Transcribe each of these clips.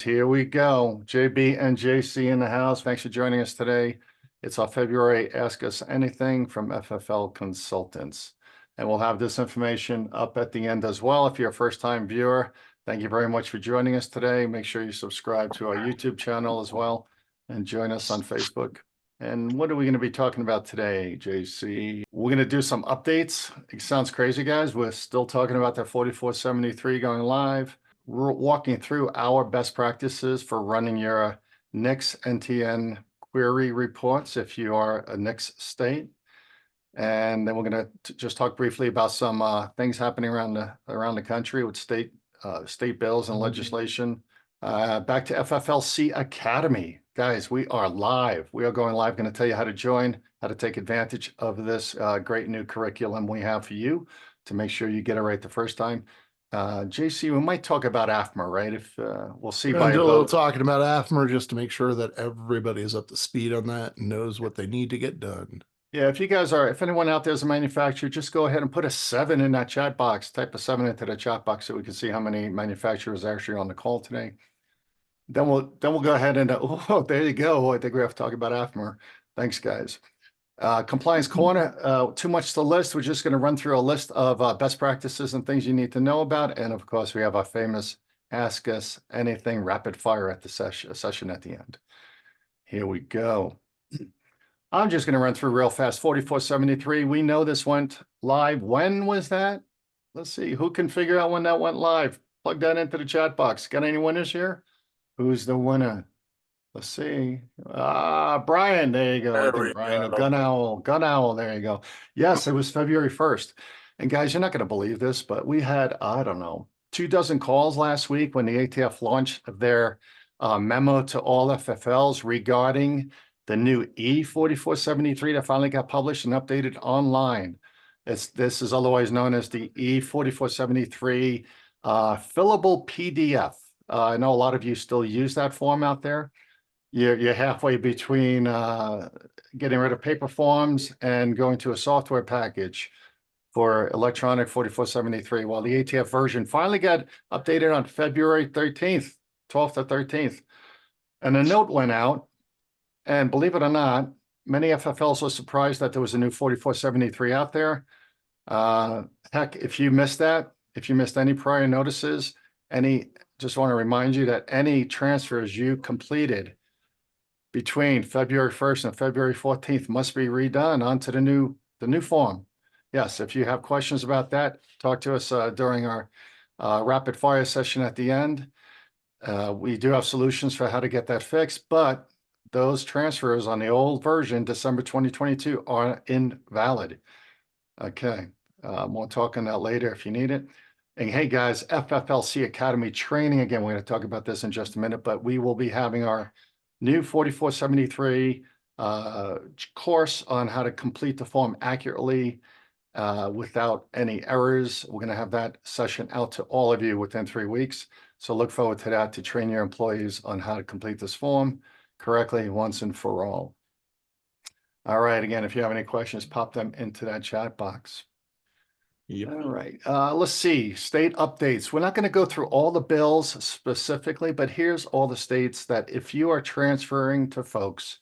Here we go. JB and JC in the house. Thanks for joining us today. It's our February Ask Us Anything from FFL Consultants. And we'll have this information up at the end as well. If you're a first-time viewer, thank you very much for joining us today. Make sure you subscribe to our YouTube channel as well and join us on Facebook. And what are we going to be talking about today, JC? We're going to do some updates. It sounds crazy, guys. We're still talking about that 4473 going live. We're walking through our best practices for running your NICS NTN query reports if you are a NICS state. And then we're going to just talk briefly about some things happening around the country with state bills and legislation. Back to FFLC Academy. Guys, we are live. We are going live. Going to tell you how to join, how to take advantage of this great new curriculum we have for you to make sure you get it right the first time. JC, we might talk about AFMA, right? If we'll see. We're gonna do a little talking about AFMA just to make sure that everybody is up to speed on that and knows what they need to get done. Yeah, if anyone out there is a manufacturer, just go ahead and put a 7 in that chat box. Type a 7 into the chat box so we can see how many manufacturers are actually on the call today. Then we'll go ahead and oh, there you go. I think we have to talk about AFMA. Thanks, guys. Compliance Corner, too much to list. We're just going to run through a list of best practices and things you need to know about. And of course, we have our famous Ask Us Anything rapid fire at the session at the end. Here we go. I'm just going to run through real fast. 4473. We know this went live. When was that? Let's see. Who can figure out when that went live? Plug that into the chat box. Got any winners here? Who's the winner? Let's see. Brian, there you go. Brian, Gun Owl, there you go. Yes, it was February 1st. And guys, you're not going to believe this, but we had, I don't know, 24 calls last week when the ATF launched their memo to all FFLs regarding the new E4473 that finally got published and updated online. This is otherwise known as the E4473 fillable PDF. I know a lot of you still use that form out there. You're halfway between getting rid of paper forms and going to a software package for electronic 4473. Well, the ATF version finally got updated on February 13th, 12th or 13th. And a note went out. And believe it or not, many FFLs were surprised that there was a new 4473 out there. Heck, if you missed that, if you missed any prior notices, just want to remind you that any transfers you completed between February 1st and February 14th must be redone onto the new form. Yes, if you have questions about that, talk to us during our rapid fire session at the end. We do have solutions for how to get that fixed, but those transfers on the old version, December 2022, are invalid. Okay, more talk on that later if you need it. And hey guys, FFLC Academy training, again, we're going to talk about this in just a minute, but we will be having our new 4473 course on how to complete the form accurately without any errors. We're going to have that session out to all of you within 3 weeks. So look forward to that, to train your employees on how to complete this form correctly once and for all. All right, again, if you have any questions, pop them into that chat box. Yep. All right, let's see, state updates. We're not going to go through all the bills specifically, but here's all the states that if you are transferring to folks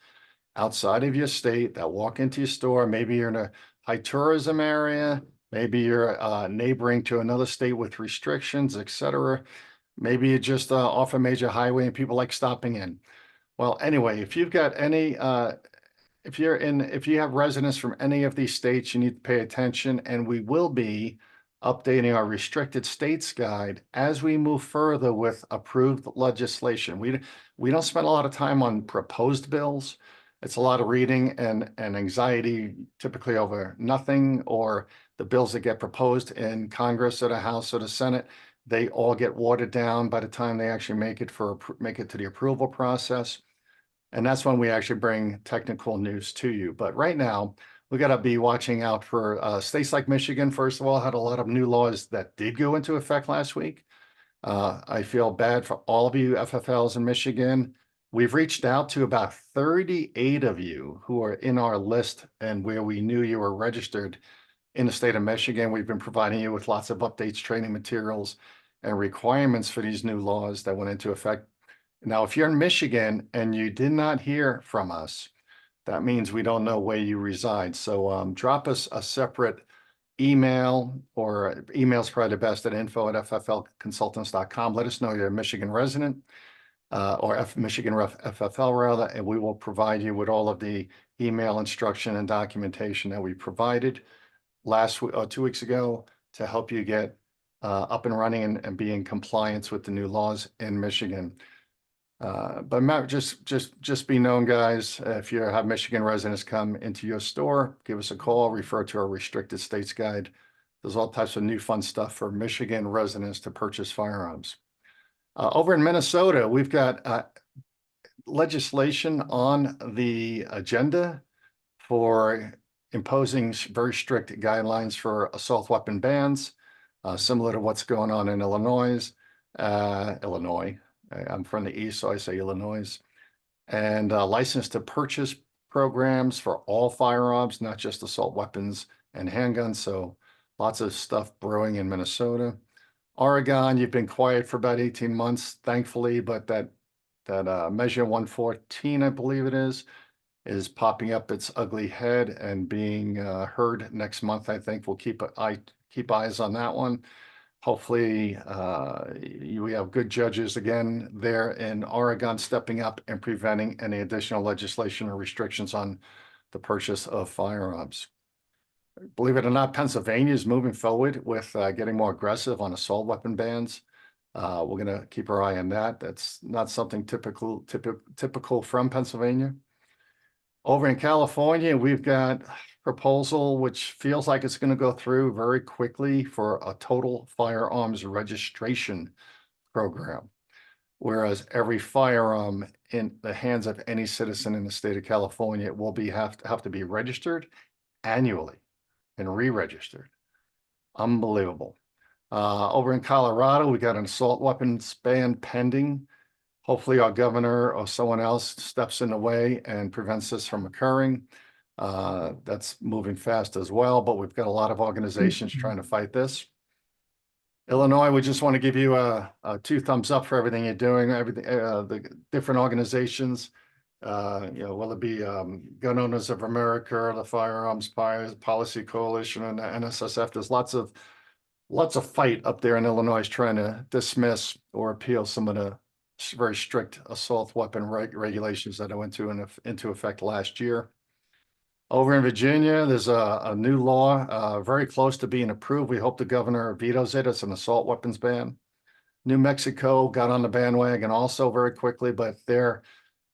outside of your state that walk into your store, maybe you're in a high tourism area, maybe you're neighboring to another state with restrictions, etc. Maybe you're just off a major highway and people like stopping in. Well, anyway, if you've got any, if you have residents from any of these states, you need to pay attention, and we will be updating our restricted states guide as we move further with approved legislation. We don't spend a lot of time on proposed bills. It's a lot of reading and anxiety, typically over nothing, or the bills that get proposed in Congress or the House or the Senate. They all get watered down by the time they actually make it to the approval process. And that's when we actually bring technical news to you. But right now, we got to be watching out for states like Michigan, first of all, had a lot of new laws that did go into effect last week. I feel bad for all of you FFLs in Michigan. We've reached out to about 38 of you who are in our list and where we knew you were registered in the state of Michigan. We've been providing you with lots of updates, training materials, and requirements for these new laws that went into effect Now, if you're in Michigan and you did not hear from us, that means we don't know where you reside. So drop us a separate email, or email's probably the best, at info@fflconsultants.com. Let us know you're a Michigan resident, or Michigan FFL rather, and we will provide you with all of the email instruction and documentation that we provided last 2 weeks ago to help you get up and running and be in compliance with the new laws in Michigan. But Matt, just be known, guys, if you have Michigan residents come into your store, give us a call, refer to our restricted states guide. There's all types of new fun stuff for Michigan residents to purchase firearms. Over in Minnesota, we've got legislation on the agenda for imposing very strict guidelines for assault weapon bans, similar to what's going on in Illinois. I'm from the East, so I say Illinois. And license to purchase programs for all firearms, not just assault weapons and handguns. So lots of stuff brewing in Minnesota. Oregon, you've been quiet for about 18 months, thankfully, but that measure 114, I believe it is popping up its ugly head and being heard next month. I think we'll keep eyes on that one. Hopefully, we have good judges again there in Oregon stepping up and preventing any additional legislation or restrictions on the purchase of firearms. Believe it or not, Pennsylvania is moving forward with getting more aggressive on assault weapon bans. We're going to keep our eye on that. That's not something typical from Pennsylvania. Over in California, we've got proposal which feels like it's going to go through very quickly for a total firearms registration program, whereas every firearm in the hands of any citizen in the state of California will have to be registered annually and re-registered. Unbelievable. Over in Colorado, we got an assault weapons ban pending. Hopefully our governor or someone else steps in the way and prevents this from occurring. That's moving fast as well, but we've got a lot of organizations trying to fight this. Illinois, we just want to give you a 2 thumbs up for everything you're doing, the different organizations, whether it be Gun Owners of America, the Firearms Policy Coalition, and the NSSF. There's lots of fight up there in Illinois trying to dismiss or appeal some of the very strict assault weapon regulations that went into effect last year. Over in Virginia, there's a new law very close to being approved. We hope the governor vetoes it. It's an assault weapons ban. New Mexico got on the bandwagon also very quickly, but their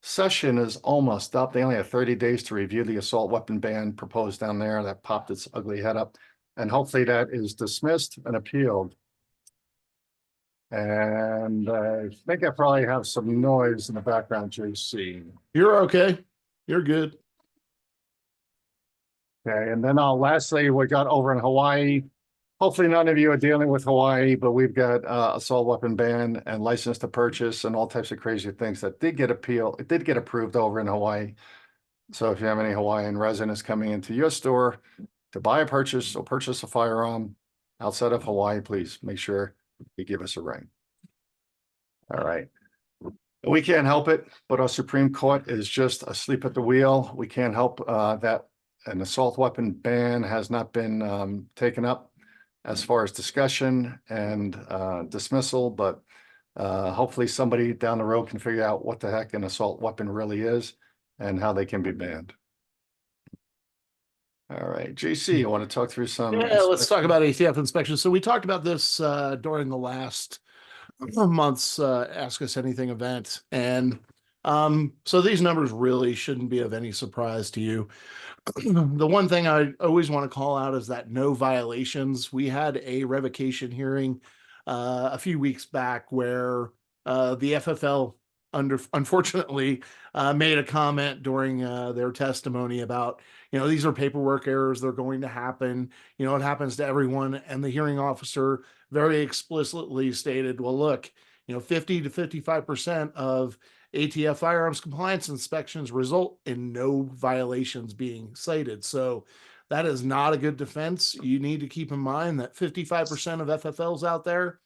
session is almost up. They only have 30 days to review the assault weapon ban proposed down there that popped its ugly head up. And hopefully that is dismissed and appealed. And I think I probably have some noise in the background, JC. You're okay. You're good. Okay, and then lastly, we got over in Hawaii. Hopefully none of you are dealing with Hawaii, but we've got assault weapon ban and license to purchase and all types of crazy things that did get appealed. It did get approved over in Hawaii. So if you have any Hawaiian residents coming into your store to buy or purchase a firearm outside of Hawaii, please make sure you give us a ring. All right. We can't help it, but our Supreme Court is just asleep at the wheel. We can't help that an assault weapon ban has not been taken up as far as discussion and dismissal, but hopefully somebody down the road can figure out what the heck an assault weapon really is and how they can be banned. All right, JC, you want to talk through some? Yeah, let's talk about ATF inspections. So we talked about this during the last month's Ask Us Anything event. And so these numbers really shouldn't be of any surprise to you. The one thing I always want to call out is that no violations. We had a revocation hearing a few weeks back where the FFL unfortunately made a comment during their testimony about, these are paperwork errors. They're going to happen. It happens to everyone. And the hearing officer very explicitly stated, well, look, 50 to 55% of ATF firearms compliance inspections result in no violations being cited. So that is not a good defense. You need to keep in mind that 55% of FFLs out there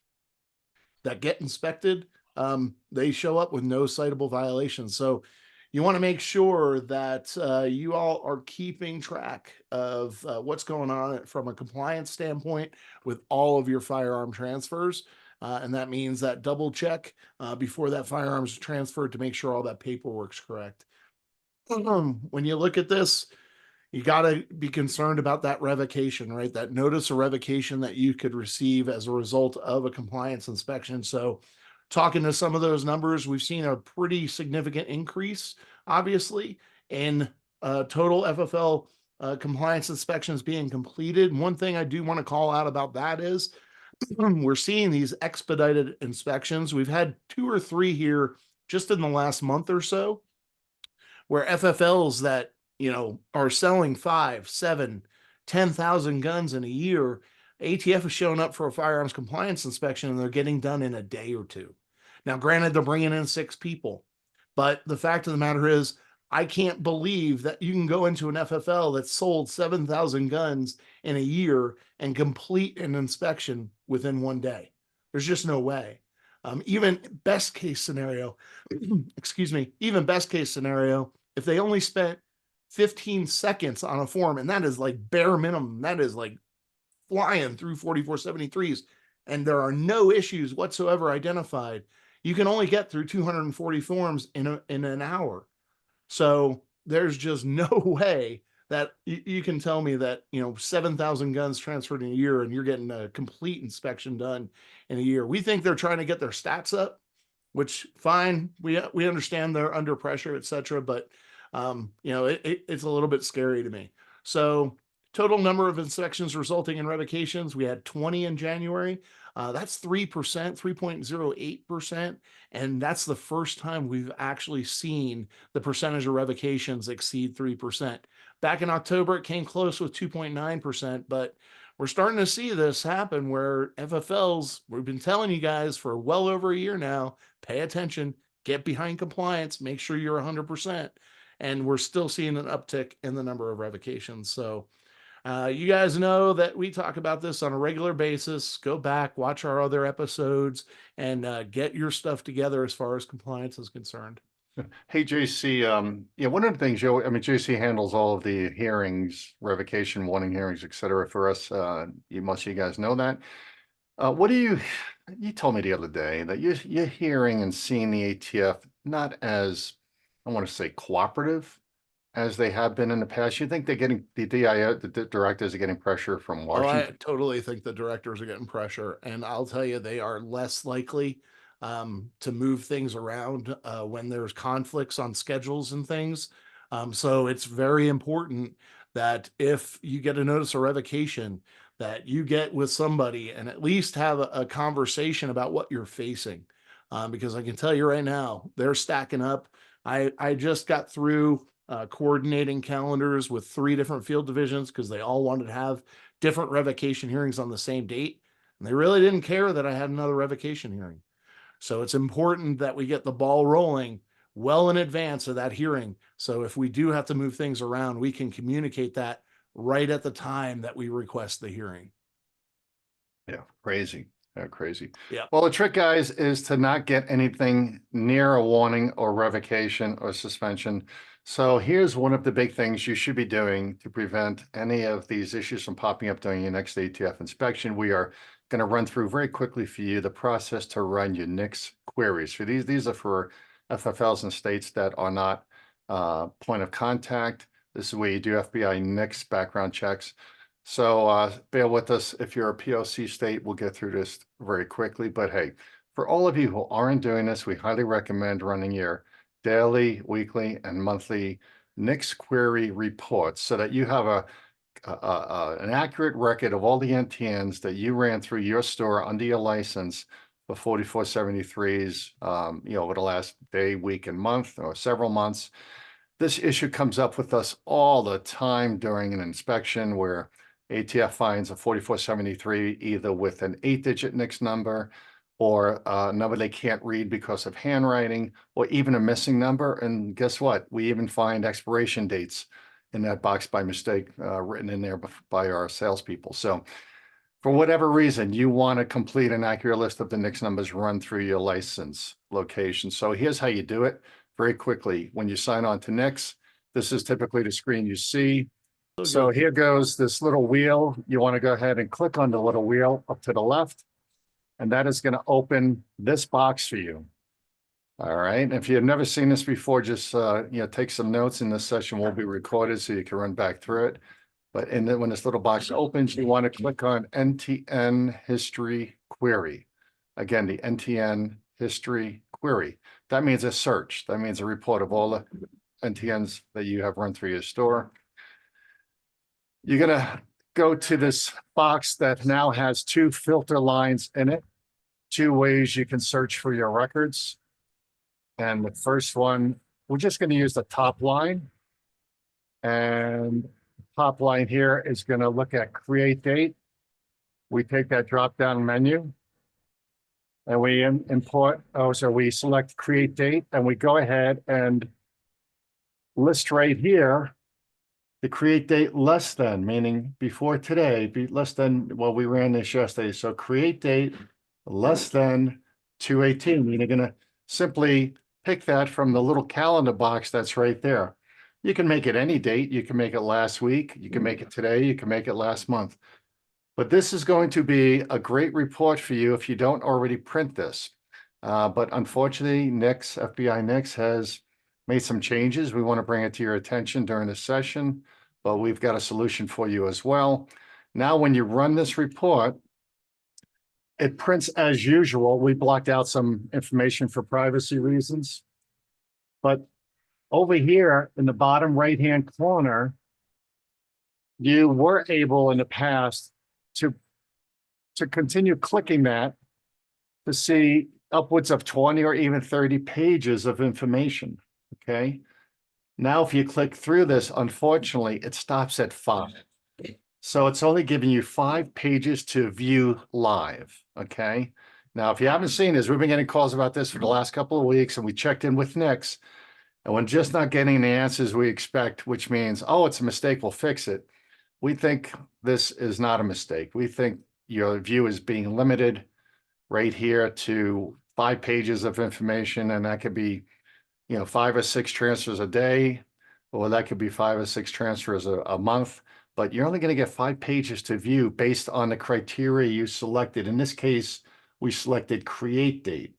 that get inspected they show up with no citable violations. So you want to make sure that you all are keeping track of what's going on from a compliance standpoint with all of your firearm transfers. And that means that double check before that firearm is transferred to make sure all that paperwork's correct. When you look at this, you got to be concerned about that revocation, right? That notice of revocation that you could receive as a result of a compliance inspection. So, talking to some of those numbers, we've seen a pretty significant increase, obviously, in total FFL compliance inspections being completed. One thing I do want to call out about that is we're seeing these expedited inspections. We've had 2 or 3 here just in the last month or so, where FFLs that, you know, are selling 5, 7, 10,000 guns in a year, ATF is showing up for a firearms compliance inspection and they're getting done in a day or 2. Now, granted, they're bringing in 6 people, but the fact of the matter is, I can't believe that you can go into an FFL that sold 7,000 guns in a year and complete an inspection within 1 day. There's just no way. Even best case scenario, excuse me, even best case scenario, if they only spent 15 seconds on a form, and that is like bare minimum, that is like flying through 4473s, and there are no issues whatsoever identified, you can only get through 240 forms in an hour. So there's just no way that you can tell me that, you know, 7,000 guns transferred in a year and you're getting a complete inspection done in a year. We think they're trying to get their stats up, which fine. We understand they're under pressure, etc. But you know, it's a little bit scary to me. So total number of inspections resulting in revocations, we had 20 in January. That's 3%, 3.08%. And that's the first time we've actually seen the percentage of revocations exceed 3%. Back in October, it came close with 2.9%, but we're starting to see this happen where FFLs, we've been telling you guys for well over a year now, pay attention, get behind compliance, make sure you're 100%. And we're still seeing an uptick in the number of revocations. So you guys know that we talk about this on a regular basis. Go back, watch our other episodes, and get your stuff together as far as compliance is concerned. Hey, JC, yeah, one of the things, Joe, I mean, JC handles all of the hearings, revocation, warning hearings, et cetera, for us. Most of you guys know that. What do you told me the other day that you're hearing and seeing the ATF not as, I want to say, cooperative as they have been in the past. You think they're getting, the directors are getting pressure from Oh, Washington? I totally think the directors are getting pressure, and I'll tell you, they are less likely to move things around when there's conflicts on schedules and things. So it's very important that if you get a notice of revocation, that you get with somebody and at least have a conversation about what you're facing. Because I can tell you right now, they're stacking up. I just got through coordinating calendars with 3 different field divisions because they all wanted to have different revocation hearings on the same date. And they really didn't care that I had another revocation hearing. So it's important that we get the ball rolling well in advance of that hearing. So if we do have to move things around, we can communicate that right at the time that we request the hearing. Yeah, crazy. Crazy. Yeah. Well, the trick, guys, is to not get anything near a warning or revocation or suspension. So here's one of the big things you should be doing to prevent any of these issues from popping up during your next ATF inspection. We are going to run through very quickly for you the process to run your NNICS queries. For these are for FFLs in states that are not point of contact. This is where you do FBI NNICS background checks. So bear with us. If you're a POC state, we'll get through this very quickly. But hey, for all of you who aren't doing this, we highly recommend running your daily, weekly, and monthly NNICS query reports so that you have an accurate record of all the NTNs that you ran through your store under your license for 4473s, over the last day, week, and month, or several months. This issue comes up with us all the time during an inspection where ATF finds a 4473 either with an 8-digit NNICS number or a number they can't read because of handwriting, or even a missing number. And guess what? We even find expiration dates in that box by mistake written in there by our salespeople. So For whatever reason, you want to complete an accurate list of the NNICS numbers run through your license location. So here's how you do it very quickly. When you sign on to NNICS, this is typically the screen you see. So here goes this little wheel. You want to go ahead and click on the little wheel up to the left, and that is going to open this box for you. All right. And if you've never seen this before, just take some notes. In this session will be recorded so you can run back through it. But when this little box opens, you want to click on NTN History Query. Again, the NTN History Query. That means a search. That means a report of all the NTNs that you have run through your store. You're going to go to this box that now has 2 filter lines in it, 2 ways you can search for your records. And the first one, we're just going to use the top line. And top line here is going to look at create date. We take that drop down menu and we we select create date, and we go ahead and list right here the create date less than, meaning before today, less than, well, we ran this yesterday. So create date less than 2/18. You're going to simply pick that from the little calendar box that's right there. You can make it any date. You can make it last week. You can make it today. You can make it last month. But this is going to be a great report for you if you don't already print this. But unfortunately, NNICS, FBI NNICS has made some changes. We want to bring it to your attention during this session, but we've got a solution for you as well. Now, when you run this report, it prints as usual. We blocked out some information for privacy reasons. But over here in the bottom right-hand corner, you were able in the past to continue clicking that to see upwards of 20 or even 30 pages of information, okay? Now, if you click through this, unfortunately, it stops at 5. So it's only giving you 5 pages to view live, okay? Now, if you haven't seen this, we've been getting calls about this for the last couple of weeks, and we checked in with NNICS, and we're just not getting the answers we expect, which means, oh, it's a mistake, we'll fix it. We think this is not a mistake. We think your view is being limited right here to 5 pages of information, and that could be, 5 or 6 transfers a day, or that could be 5 or 6 transfers a month. But you're only going to get 5 pages to view based on the criteria you selected. In this case, we selected create date.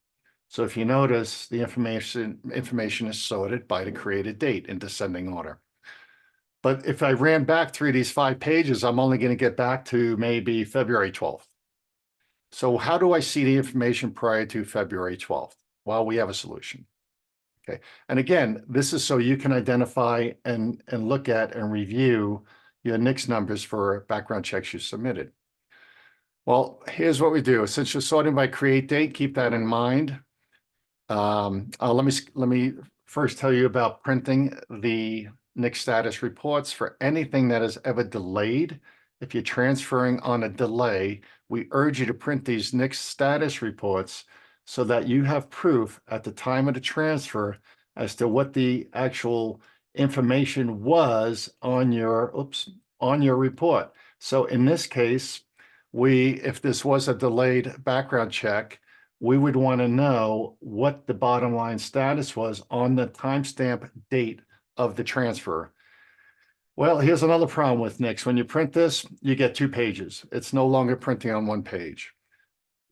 So if you notice, the information is sorted by the created date in descending order. But if I ran back through these 5 pages, I'm only going to get back to maybe February 12th. So how do I see the information prior to February 12th? Well, we have a solution. Okay. And again, this is so you can identify and look at and review your NNICS numbers for background checks you submitted. Well, here's what we do. Since you're sorting by create date, keep that in mind. Let me first tell you about printing the NNICS status reports for anything that is ever delayed. If you're transferring on a delay, we urge you to print these NNICS status reports so that you have proof at the time of the transfer as to what the actual information was on your report. So in this case, if this was a delayed background check, we would want to know what the bottom line status was on the timestamp date of the transfer. Well, here's another problem with NNICS. When you print this, you get 2 pages. It's no longer printing on 1 page.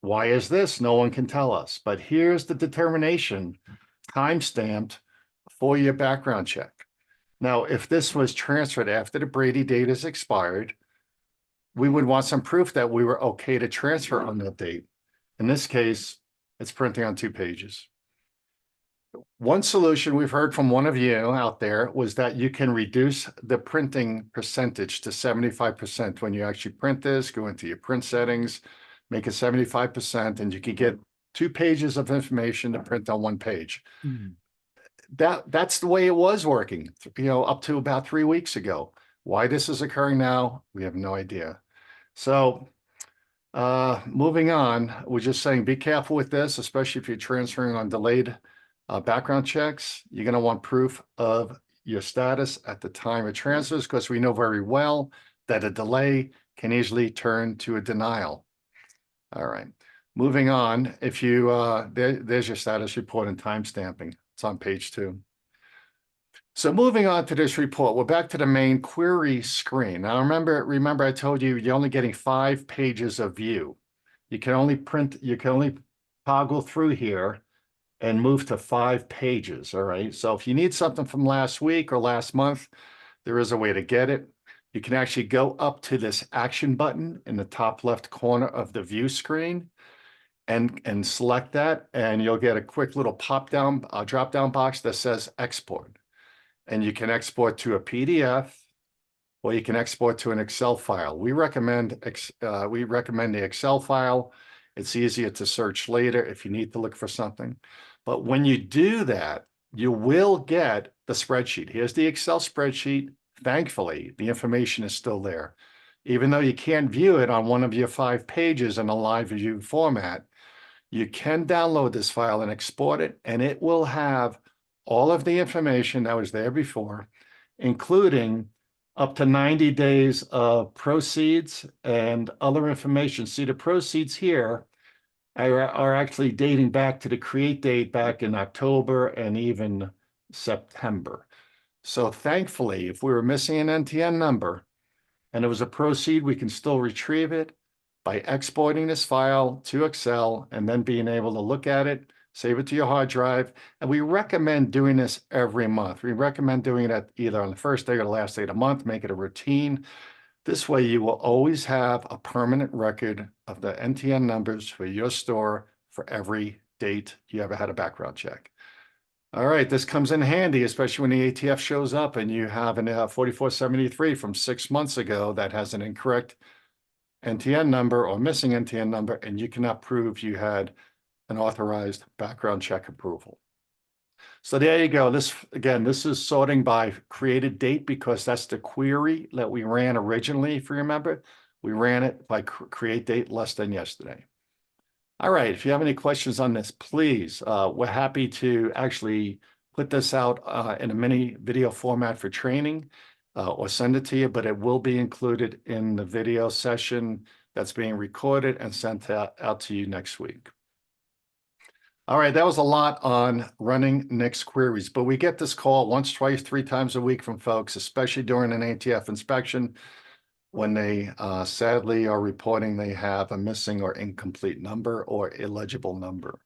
Why is this? No one can tell us. But here's the determination timestamped for your background check. Now, if this was transferred after the Brady date is expired, we would want some proof that we were okay to transfer on that date. In this case, it's printing on 2 pages. One solution we've heard from one of you out there was that you can reduce the printing percentage to 75% when you actually print this, go into your print settings, make it 75%, and you can get 2 pages of information to print on 1 page. That's the way it was working, up to about 3 weeks ago. Why this is occurring now, we have no idea. So moving on, we're just saying be careful with this, especially if you're transferring on delayed background checks. You're going to want proof of your status at the time of transfers, because we know very well that a delay can easily turn to a denial. All right, moving on. If you, there's your status report and timestamping. It's on page 2. So moving on to this report, we're back to the main query screen. Now remember I told you you're only getting 5 pages of view. You can only toggle through here and move to 5 pages, all right? So if you need something from last week or last month, there is a way to get it. You can actually go up to this action button in the top left corner of the view screen and select that, and you'll get a quick little drop-down box that says export. And you can export to a PDF, or you can export to an Excel file. We recommend the Excel file. It's easier to search later if you need to look for something. But when you do that, you will get the spreadsheet. Here's the Excel spreadsheet. Thankfully, the information is still there. Even though you can't view it on one of your 5 pages in a live view format, you can download this file and export it, and it will have all of the information that was there before, including up to 90 days of proceeds and other information. See, the proceeds here are actually dating back to the create date back in October and even September. So thankfully, if we were missing an NTN number and it was a proceed, we can still retrieve it by exporting this file to Excel and then being able to look at it, save it to your hard drive. And we recommend doing this every month. We recommend doing it either on the first day or the last day of the month, make it a routine. This way you will always have a permanent record of the NTN numbers for your store for every date you ever had a background check. All right, this comes in handy, especially when the ATF shows up and you have an 4473 from 6 months ago that has an incorrect NTN number or missing NTN number, and you cannot prove you had an authorized background check approval. So there you go. This is sorting by created date because that's the query that we ran originally, if you remember. We ran it by create date less than yesterday. All right, if you have any questions on this, please, we're happy to actually put this out in a mini video format for training or send it to you, but it will be included in the video session that's being recorded and sent out to you next week. All right, that was a lot on running NNICS queries, but we get this call once, twice, 3 times a week from folks, especially during an ATF inspection, when they sadly are reporting they have a missing or incomplete number or illegible number.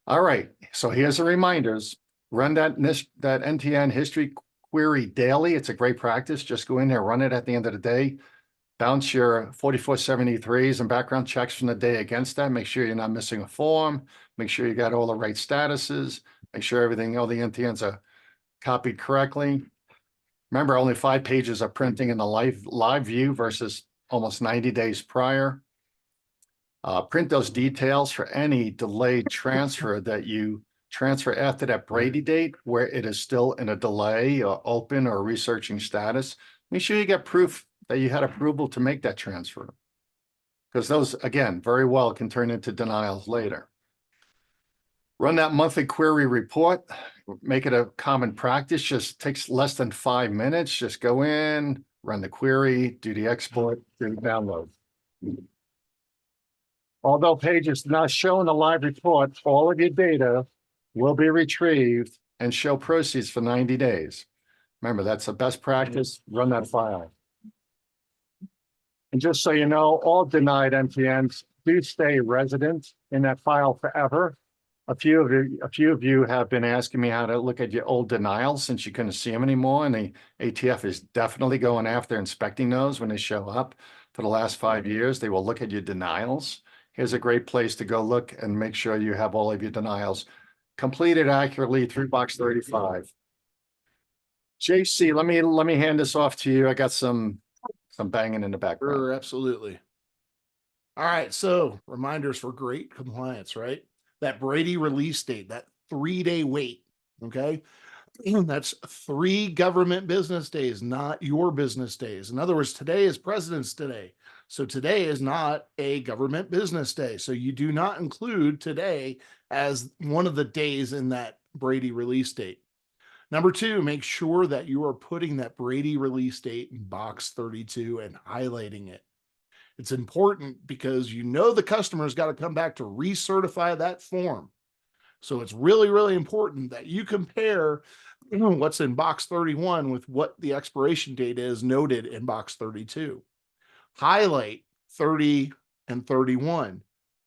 All right, so here's the reminders. Run that NTN history query daily. It's a great practice. Just go in there, run it at the end of the day. Bounce your 4473s and background checks from the day against that. Make sure you're not missing a form. Make sure you got all the right statuses. Make sure all the NTNs are copied correctly. Remember, only 5 pages are printing in the live view versus almost 90 days prior. Print those details for any delayed transfer that you transfer after that Brady date where it is still in a delay or open or researching status. Make sure you get proof that you had approval to make that transfer, because those, again, very well can turn into denials later. Run that monthly query report. Make it a common practice. Just takes less than 5 minutes. Just go in, run the query, do the export, do the download. Although pages not showing the live report, all of your data will be retrieved and show proceeds for 90 days. Remember, that's a best practice. Run that file. And just so you know, all denied NTNs do stay resident in that file forever. A few of you have been asking me how to look at your old denials since you couldn't see them anymore. And the ATF is definitely going after inspecting those when they show up for the last 5 years. They will look at your denials. Here's a great place to go look and make sure you have all of your denials completed accurately through box 35. JC, let me hand this off to you. I got some banging in the background. Sure, absolutely. All right, so reminders for great compliance, right? That Brady release date, that 3-day wait, okay? That's 3 government business days, not your business days. In other words, today is President's Day. So today is not a government business day. So you do not include today as one of the days in that Brady release date. Number 2, make sure that you are putting that Brady release date in box 32 and highlighting it. It's important because you know the customer's got to come back to recertify that form. So it's really, really important that you compare what's in box 31 with what the expiration date is noted in box 32. Highlight 30 and 31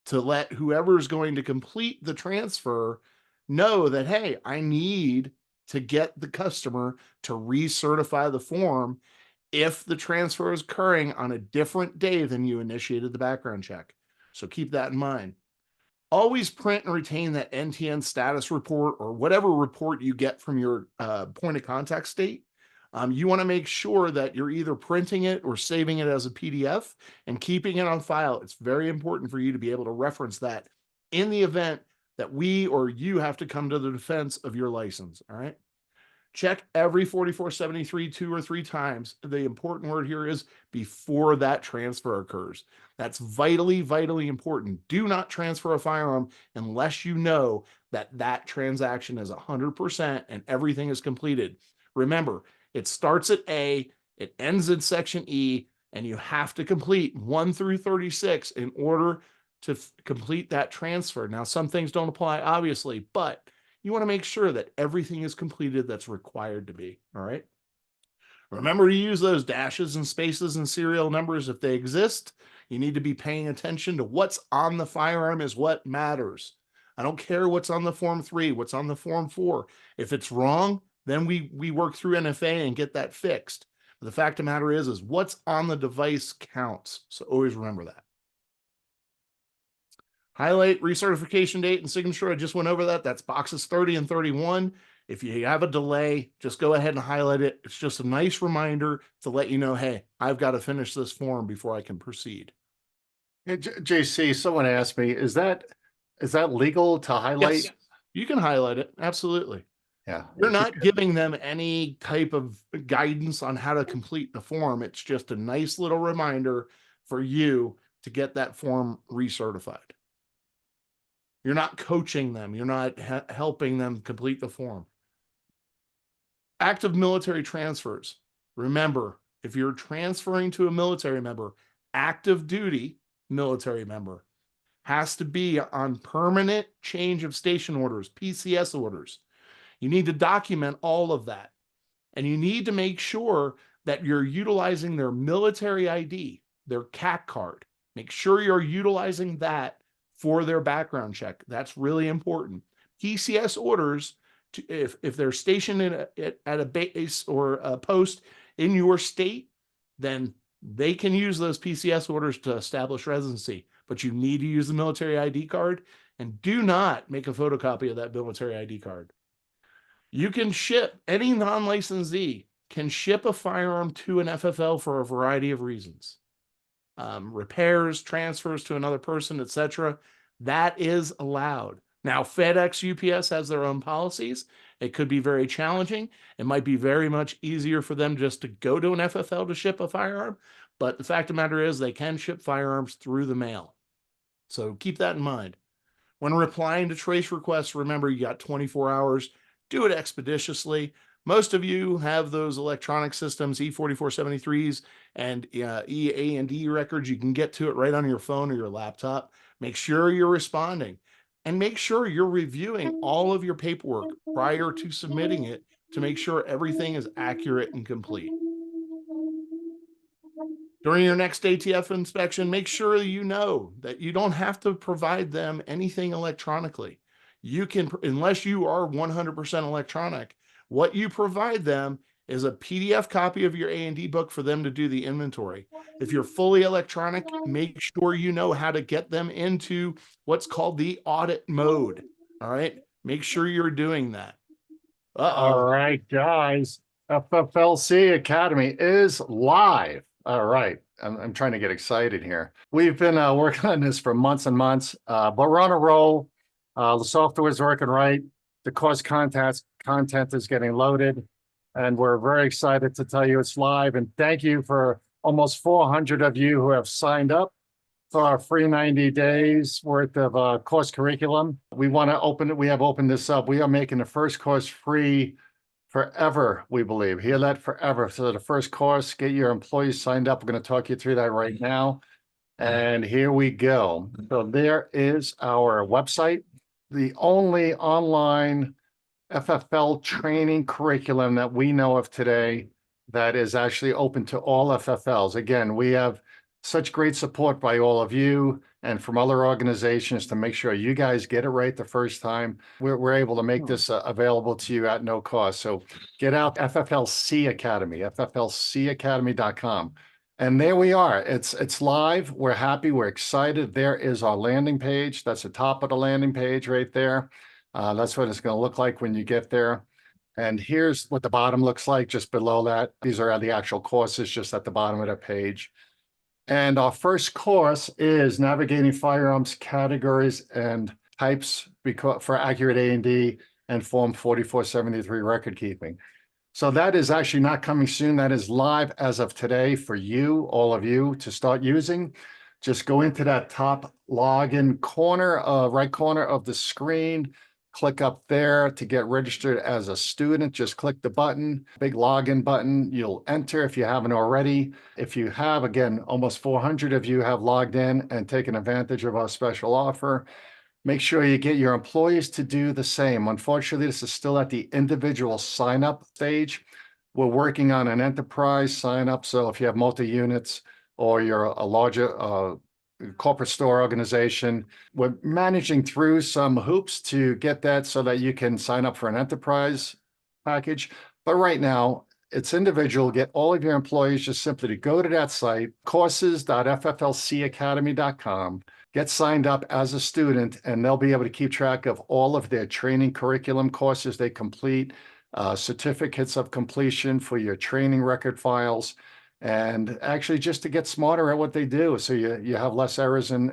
to let whoever's going to complete the transfer know that, hey, I need to get the customer to recertify the form if the transfer is occurring on a different day than you initiated the background check. So keep that in mind. Always print and retain that NTN status report or whatever report you get from your point of contact state. You want to make sure that you're either printing it or saving it as a PDF and keeping it on file. It's very important for you to be able to reference that in the event that we or you have to come to the defense of your license. All right. Check every 4473 2 or 3 times. The important word here is before that transfer occurs. That's vitally, vitally important. Do not transfer a firearm unless you know that that transaction is 100% and everything is completed. Remember, it starts at A, it ends in section E, and you have to complete 1 through 36 in order to complete that transfer. Now, some things don't apply, obviously, but you want to make sure that everything is completed that's required to be. All right. Remember to use those dashes and spaces and serial numbers if they exist. You need to be paying attention to what's on the firearm is what matters. I don't care what's on the form 3, what's on the form 4. If it's wrong, then we work through NFA and get that fixed. But the fact of the matter is what's on the device counts. So always remember that. Highlight recertification date and signature. I just went over that. That's boxes 30 and 31. If you have a delay, just go ahead and highlight it. It's just a nice reminder to let you know, hey, I've got to finish this form before I can proceed. Hey, JC, someone asked me, is that legal to highlight? Yes, you can highlight it. Absolutely. Yeah. You're not giving them any type of guidance on how to complete the form. It's just a nice little reminder for you to get that form recertified. You're not coaching them. You're not helping them complete the form. Active military transfers. Remember, if you're transferring to a military member, active duty military member has to be on permanent change of station orders, PCS orders. You need to document all of that. And you need to make sure that you're utilizing their military ID, their CAC card. Make sure you're utilizing that for their background check. That's really important. PCS orders, if they're stationed at a base or a post in your state, then they can use those PCS orders to establish residency. But you need to use the military ID card, and do not make a photocopy of that military ID card. You can ship, any non-licensee can ship a firearm to an FFL for a variety of reasons. Repairs, transfers to another person, etc. That is allowed. Now, FedEx, UPS has their own policies. It could be very challenging. It might be very much easier for them just to go to an FFL to ship a firearm. But the fact of the matter is they can ship firearms through the mail. So keep that in mind. When replying to trace requests, remember you got 24 hours. Do it expeditiously. Most of you have those electronic systems, E4473s and EA&D records. You can get to it right on your phone or your laptop. Make sure you're responding and make sure you're reviewing all of your paperwork prior to submitting it to make sure everything is accurate and complete. During your next ATF inspection, make sure you know that you don't have to provide them anything electronically. You can, unless you are 100% electronic, what you provide them is a PDF copy of your A&D book for them to do the inventory. If you're fully electronic, make sure you know how to get them into what's called the audit mode. All right. Make sure you're doing that. All right, guys. FFLC Academy is live. All right. I'm trying to get excited here. We've been working on this for months and months, but we're on a roll. The software is working right. The course content is getting loaded, and we're very excited to tell you it's live. And thank you for almost 400 of you who have signed up for our free 90 days worth of course curriculum. We want to open it. We have opened this up. We are making the first course free forever, we believe. Hear that? Forever. So the first course, get your employees signed up. We're going to talk you through that right now. And here we go. So there is our website, the only online FFL training curriculum that we know of today that is actually open to all FFLs. Again, we have such great support by all of you and from other organizations to make sure you guys get it right the first time. We're able to make this available to you at no cost. So get out FFLC Academy, FFLCacademy.com. And there we are. It's live. We're happy. We're excited. There is our landing page. That's the top of the landing page right there. That's what it's going to look like when you get there. And here's what the bottom looks like just below that. These are the actual courses just at the bottom of the page. And our first course is Navigating Firearms Categories and Types for Accurate A&D and Form 4473 Record Keeping. So that is actually not coming soon. That is live as of today for you, all of you, to start using. Just go into that top login corner, right corner of the screen. Click up there to get registered as a student. Just click the button, big login button. You'll enter if you haven't already. If you have, again, almost 400 of you have logged in and taken advantage of our special offer. Make sure you get your employees to do the same. Unfortunately, this is still at the individual sign-up stage. We're working on an enterprise sign-up. So if you have multi-units or you're a larger corporate store organization, we're managing through some hoops to get that so that you can sign up for an enterprise package. But right now, it's individual. Get all of your employees just simply to go to that site, courses.fflcacademy.com. Get signed up as a student, and they'll be able to keep track of all of their training curriculum courses they complete, certificates of completion for your training record files, and actually just to get smarter at what they do. So you have less errors and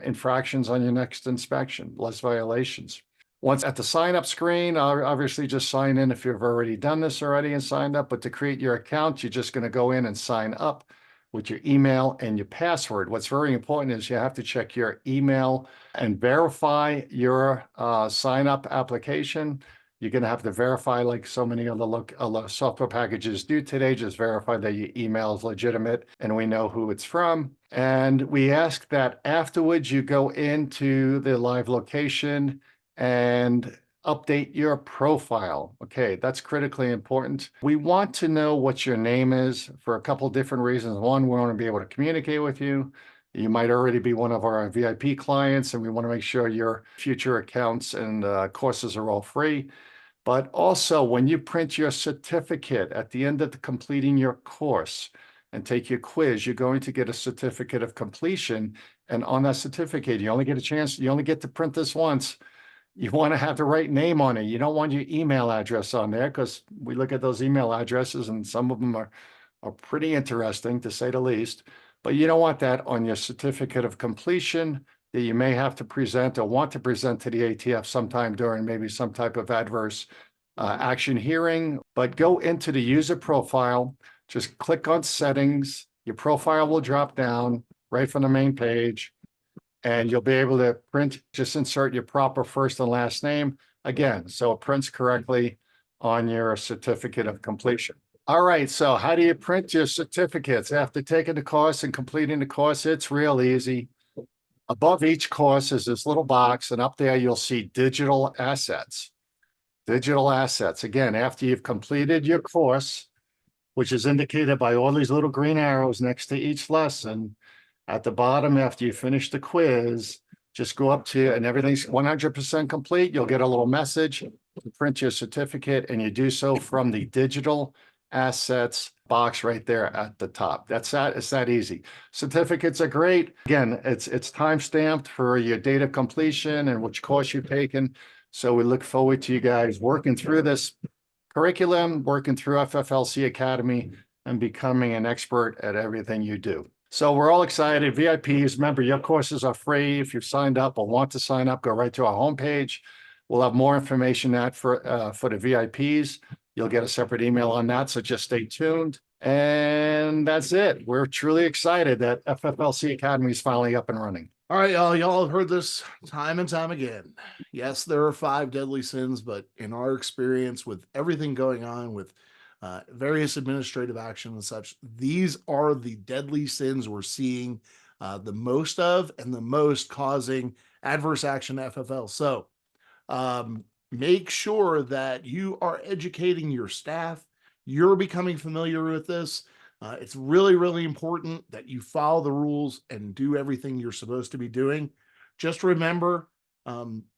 infractions on your next inspection, less violations. Once at the sign up screen, obviously just sign in if you've already done this already and signed up. But to create your account, you're just going to go in and sign up with your email and your password. What's very important is you have to check your email and verify your sign up application. You're going to have to verify, like so many other software packages do today, just verify that your email is legitimate and we know who it's from. And we ask that afterwards you go into the live location and update your profile. Okay, that's critically important. We want to know what your name is for a couple different reasons. One, we want to be able to communicate with you. You might already be one of our VIP clients, and we want to make sure your future accounts and courses are all free. But also, when you print your certificate at the end of completing your course and take your quiz, you're going to get a certificate of completion. And on that certificate, you only get to print this once. You want to have the right name on it. You don't want your email address on there, because we look at those email addresses and some of them are pretty interesting, to say the least. But you don't want that on your certificate of completion that you may have to present or want to present to the ATF sometime during maybe some type of adverse action hearing. But go into the user profile, just click on settings. Your profile will drop down right from the main page, and you'll be able to print, just insert your proper first and last name again, so it prints correctly on your certificate of completion. All right, so how do you print your certificates after taking the course and completing the course? It's real easy. Above each course is this little box, and up there you'll see digital assets. Digital assets. Again, after you've completed your course, which is indicated by all these little green arrows next to each lesson, at the bottom, after you finish the quiz, just go up to, and everything's 100% complete. You'll get a little message to print your certificate, and you do so from the digital assets box right there at the top. It's that easy. Certificates are great. Again, it's time stamped for your date of completion and which course you've taken. So we look forward to you guys working through this curriculum, working through FFLC Academy, and becoming an expert at everything you do. So we're all excited. VIPs, remember, your courses are free. If you've signed up or want to sign up, go right to our homepage. We'll have more information for the VIPs. You'll get a separate email on that, so just stay tuned. And that's it. We're truly excited that FFLC Academy is finally up and running. All right, y'all have heard this time and time again. Yes, there are 5 deadly sins, but in our experience with everything going on with various administrative action and such, these are the deadly sins we're seeing the most of and the most causing adverse action FFL. So make sure that you are educating your staff. You're becoming familiar with this. It's really, really important that you follow the rules and do everything you're supposed to be doing. Just remember,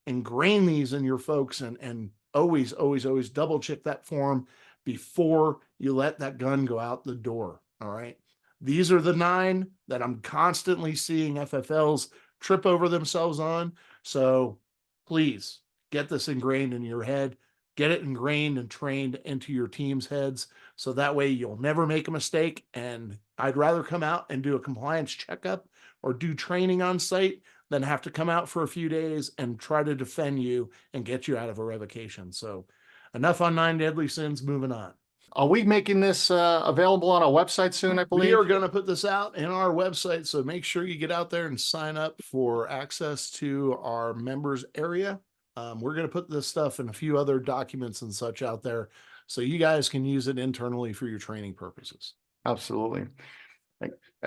ingrain these in your folks, and always, always, always double check that form before you let that gun go out the door. All right. These are the 9 that I'm constantly seeing FFLs trip over themselves on. So please get this ingrained in your head, get it ingrained and trained into your team's heads. So that way you'll never make a mistake. And I'd rather come out and do a compliance checkup or do training on site than have to come out for a few days and try to defend you and get you out of a revocation. So enough on 9 deadly sins, moving on. Are we making this available on our website soon, I We believe? are going to put this out in our website. So make sure you get out there and sign up for access to our members area. We're going to put this stuff and a few other documents and such out there so you guys can use it internally for your training purposes. Absolutely.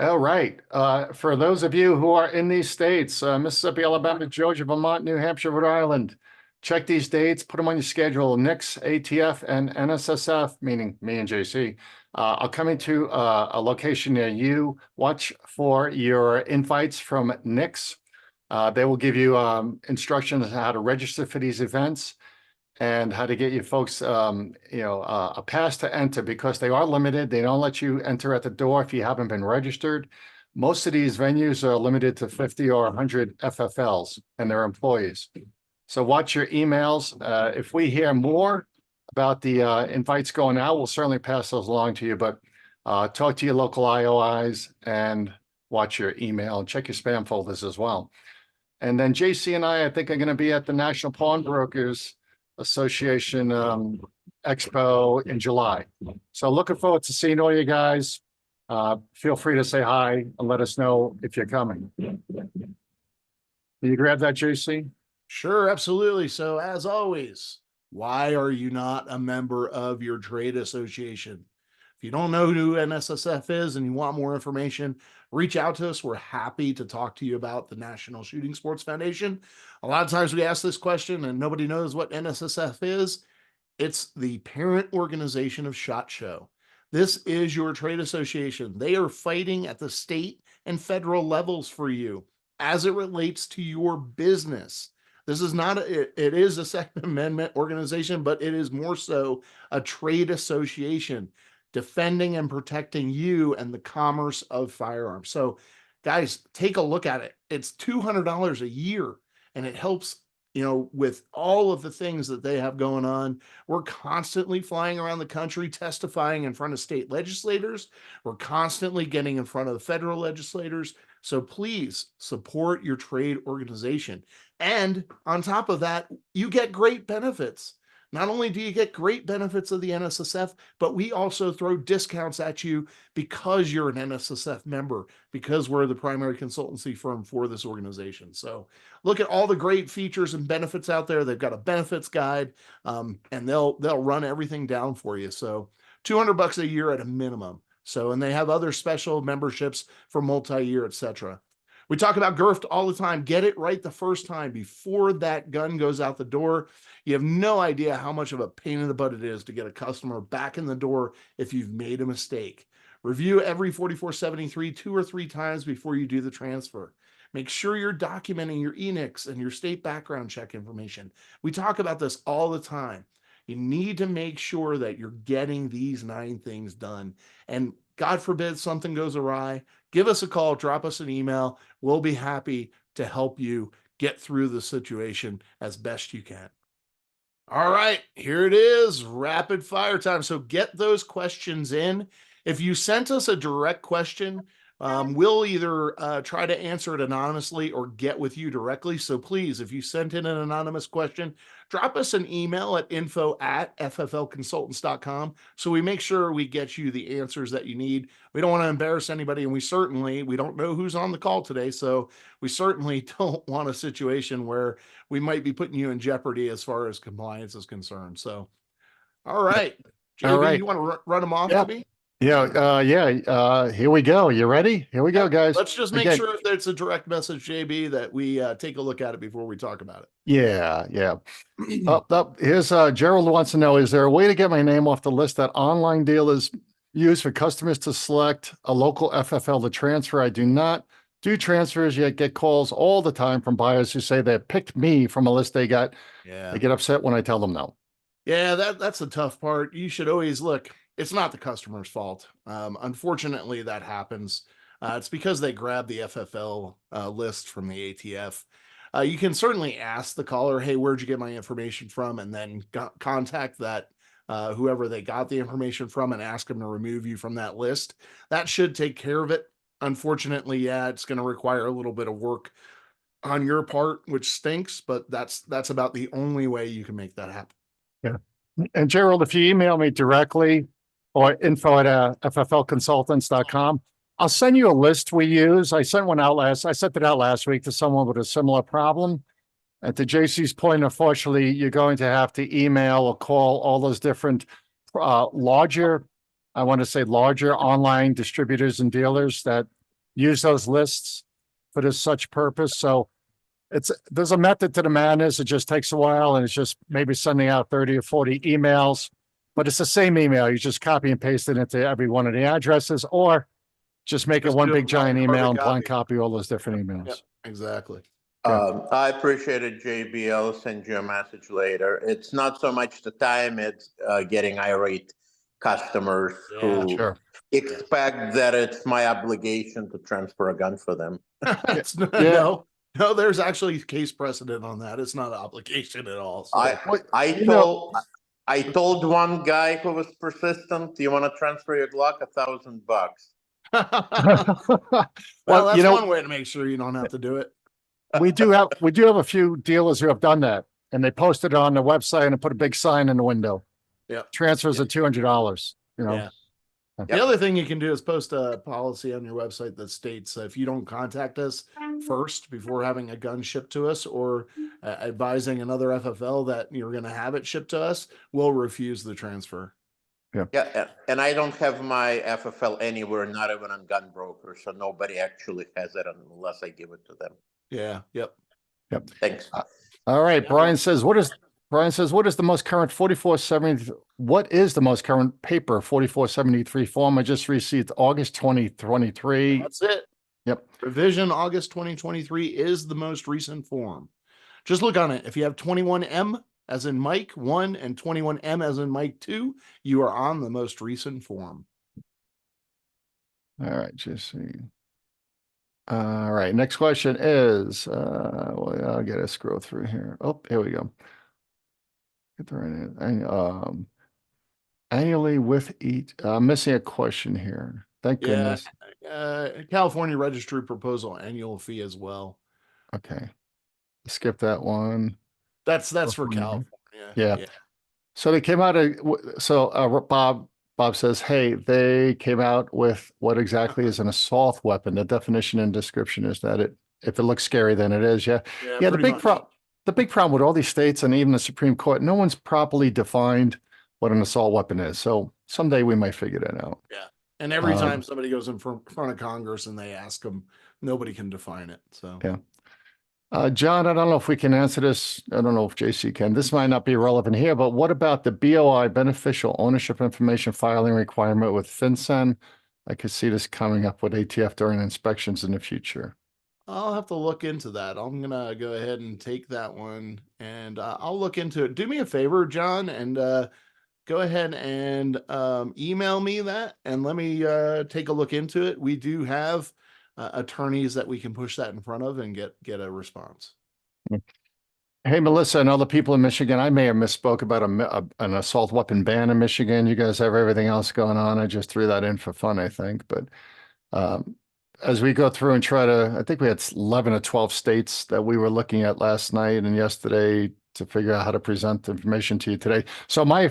All right. For those of you who are in these states, Mississippi, Alabama, Georgia, Vermont, New Hampshire, Rhode Island, check these dates, put them on your schedule. NNICS, ATF, and NSSF, meaning me and JC, are coming to a location near you. Watch for your invites from NNICS. They will give you instructions on how to register for these events and how to get you folks, a pass to enter, because they are limited. They don't let you enter at the door if you haven't been registered. Most of these venues are limited to 50 or 100 FFLs and their employees. So watch your emails. If we hear more about the invites going out, we'll certainly pass those along to you, but talk to your local IOIs and watch your email and check your spam folders as well. And then JC and I think, are going to be at the National Pawnbrokers Association Expo in July. So looking forward to seeing all you guys. Feel free to say hi and let us know if you're coming. Can you grab that, JC? Sure, absolutely. So as always, why are you not a member of your trade association? If you don't know who NSSF is and you want more information, reach out to us. We're happy to talk to you about the National Shooting Sports Foundation. A lot of times we ask this question and nobody knows what NSSF is. It's the parent organization of SHOT Show. This is your trade association. They are fighting at the state and federal levels for you as it relates to your business. This is not, it is a Second Amendment organization, but it is more so a trade association defending and protecting you and the commerce of firearms. So guys, take a look at it. It's $200 a year, and it helps, with all of the things that they have going on. We're constantly flying around the country, testifying in front of state legislators. We're constantly getting in front of the federal legislators. So please support your trade organization. And on top of that, you get great benefits. Not only do you get great benefits of the NSSF, but we also throw discounts at you because you're an NSSF member, because we're the primary consultancy firm for this organization. So look at all the great features and benefits out there. They've got a benefits guide, and they'll run everything down for you. So $200 a year at a minimum. So, and they have other special memberships for multi-year, etc. We talk about GIRFT all the time. Get it right the first time before that gun goes out the door. You have no idea how much of a pain in the butt it is to get a customer back in the door if you've made a mistake. Review every 4473 2 or 3 times before you do the transfer. Make sure you're documenting your NNICS and your state background check information. We talk about this all the time. You need to make sure that you're getting these 9 things done. And God forbid something goes awry, give us a call, drop us an email. We'll be happy to help you get through the situation as best you can. All right, here it is, rapid fire time. So get those questions in. If you sent us a direct question, we'll either try to answer it anonymously or get with you directly. So please, if you sent in an anonymous question, drop us an email at info@fflconsultants.com so we make sure we get you the answers that you need. We don't want to embarrass anybody, and we don't know who's on the call today, so we certainly don't want a situation where we might be putting you in jeopardy as far as compliance is concerned. So, all right. JB, All right. you want to run them off Yeah. to me? Here we go. You ready? Here we go, guys. Let's just make Again, sure if it's a direct message, JB, that we take a look at it before we talk about yeah. it. Here's Gerald wants to know, is there a way to get my name off the list that online dealers use for customers to select a local FFL to transfer? I do not do transfers, yet get calls all the time from buyers who say they picked me from a list they got. Yeah. They get upset when I tell them no. Yeah, that's the tough part. You should always look, it's not the customer's fault. Unfortunately, that happens. It's because they grab the FFL list from the ATF. You can certainly ask the caller, hey, where'd you get my information from? And then contact that whoever they got the information from and ask them to remove you from that list. That should take care of it. Unfortunately, yeah, it's going to require a little bit of work on your part, which stinks, but that's about the only way you can make that happen. Yeah. And Gerald, if you email me directly or info@fflconsultants.com, I'll send you a list we use. I sent it out last week to someone with a similar problem. And to JC's point, unfortunately, you're going to have to email or call all those different larger online distributors and dealers that use those lists for this such purpose. So there's a method to the madness. It just takes a while, and it's just maybe sending out 30 or 40 emails, but it's the same email. You just copy and paste it into every one of the addresses, or just make it one big giant email and blank copy all those different emails. Yep, exactly. I appreciate it, JB. I'll send you a message later. It's not so much the time, it's getting irate customers who expect that it's my obligation to transfer a gun for them. No, there's actually case precedent on that. It's not an obligation at all. So. I told one guy who was persistent, "Do you want to transfer your Glock? $1,000." Well, that's one way to make sure you don't have to do it. We do have a few dealers who have done that, and they posted it on the website and put a big sign in the window. Yeah, transfers are $200. Yeah. The other thing you can do is post a policy on your website that states if you don't contact us first before having a gun shipped to us or advising another FFL that you're going to have it shipped to us, we'll refuse the transfer. Yeah, and I don't have my FFL anywhere, not even on Gun Broker, so nobody actually has it unless I give it to them. Yeah. Yep. Thanks. All right. Brian says, what is the most current 4470? What is the most current paper 4473 form? I just received August 2023. That's it. Yep. Revision August 2023 is the most recent form. Just look on it. If you have 21M as in Mike 1 and 21M as in Mike 2, you are on the most recent form. All right, just see. All right, next question is, well, I'll get a scroll through here. Oh, here we go. Get the right annually with each. I'm missing a question here. Thank goodness. California Registry proposal annual fee as well. Okay, skip that one. That's for California. Yeah. So they came out Bob says, hey, they came out with what exactly is an assault weapon. The definition and description is that if it looks scary, then it is. Yeah. The big problem with all these states and even the Supreme Court, no one's properly defined what an assault weapon is. So someday we might figure that out. Yeah. And every time somebody goes in front of Congress and they ask them, nobody can define it. So yeah. John, I don't know if we can answer this. I don't know if JC can. This might not be relevant here, but what about the BOI beneficial ownership information filing requirement with FinCEN? I could see this coming up with ATF during inspections in the future. I'll have to look into that. I'm going to go ahead and take that one and I'll look into it. Do me a favor, John, and go ahead and email me that and let me take a look into it. We do have attorneys that we can push that in front of and get a response. Hey, Melissa, and all the people in Michigan, I may have misspoke about an assault weapon ban in Michigan. You guys have everything else going on. I just threw that in for fun, I think. But as we go through and I think we had 11 or 12 states that we were looking at last night and yesterday to figure out how to present the information to you today. So my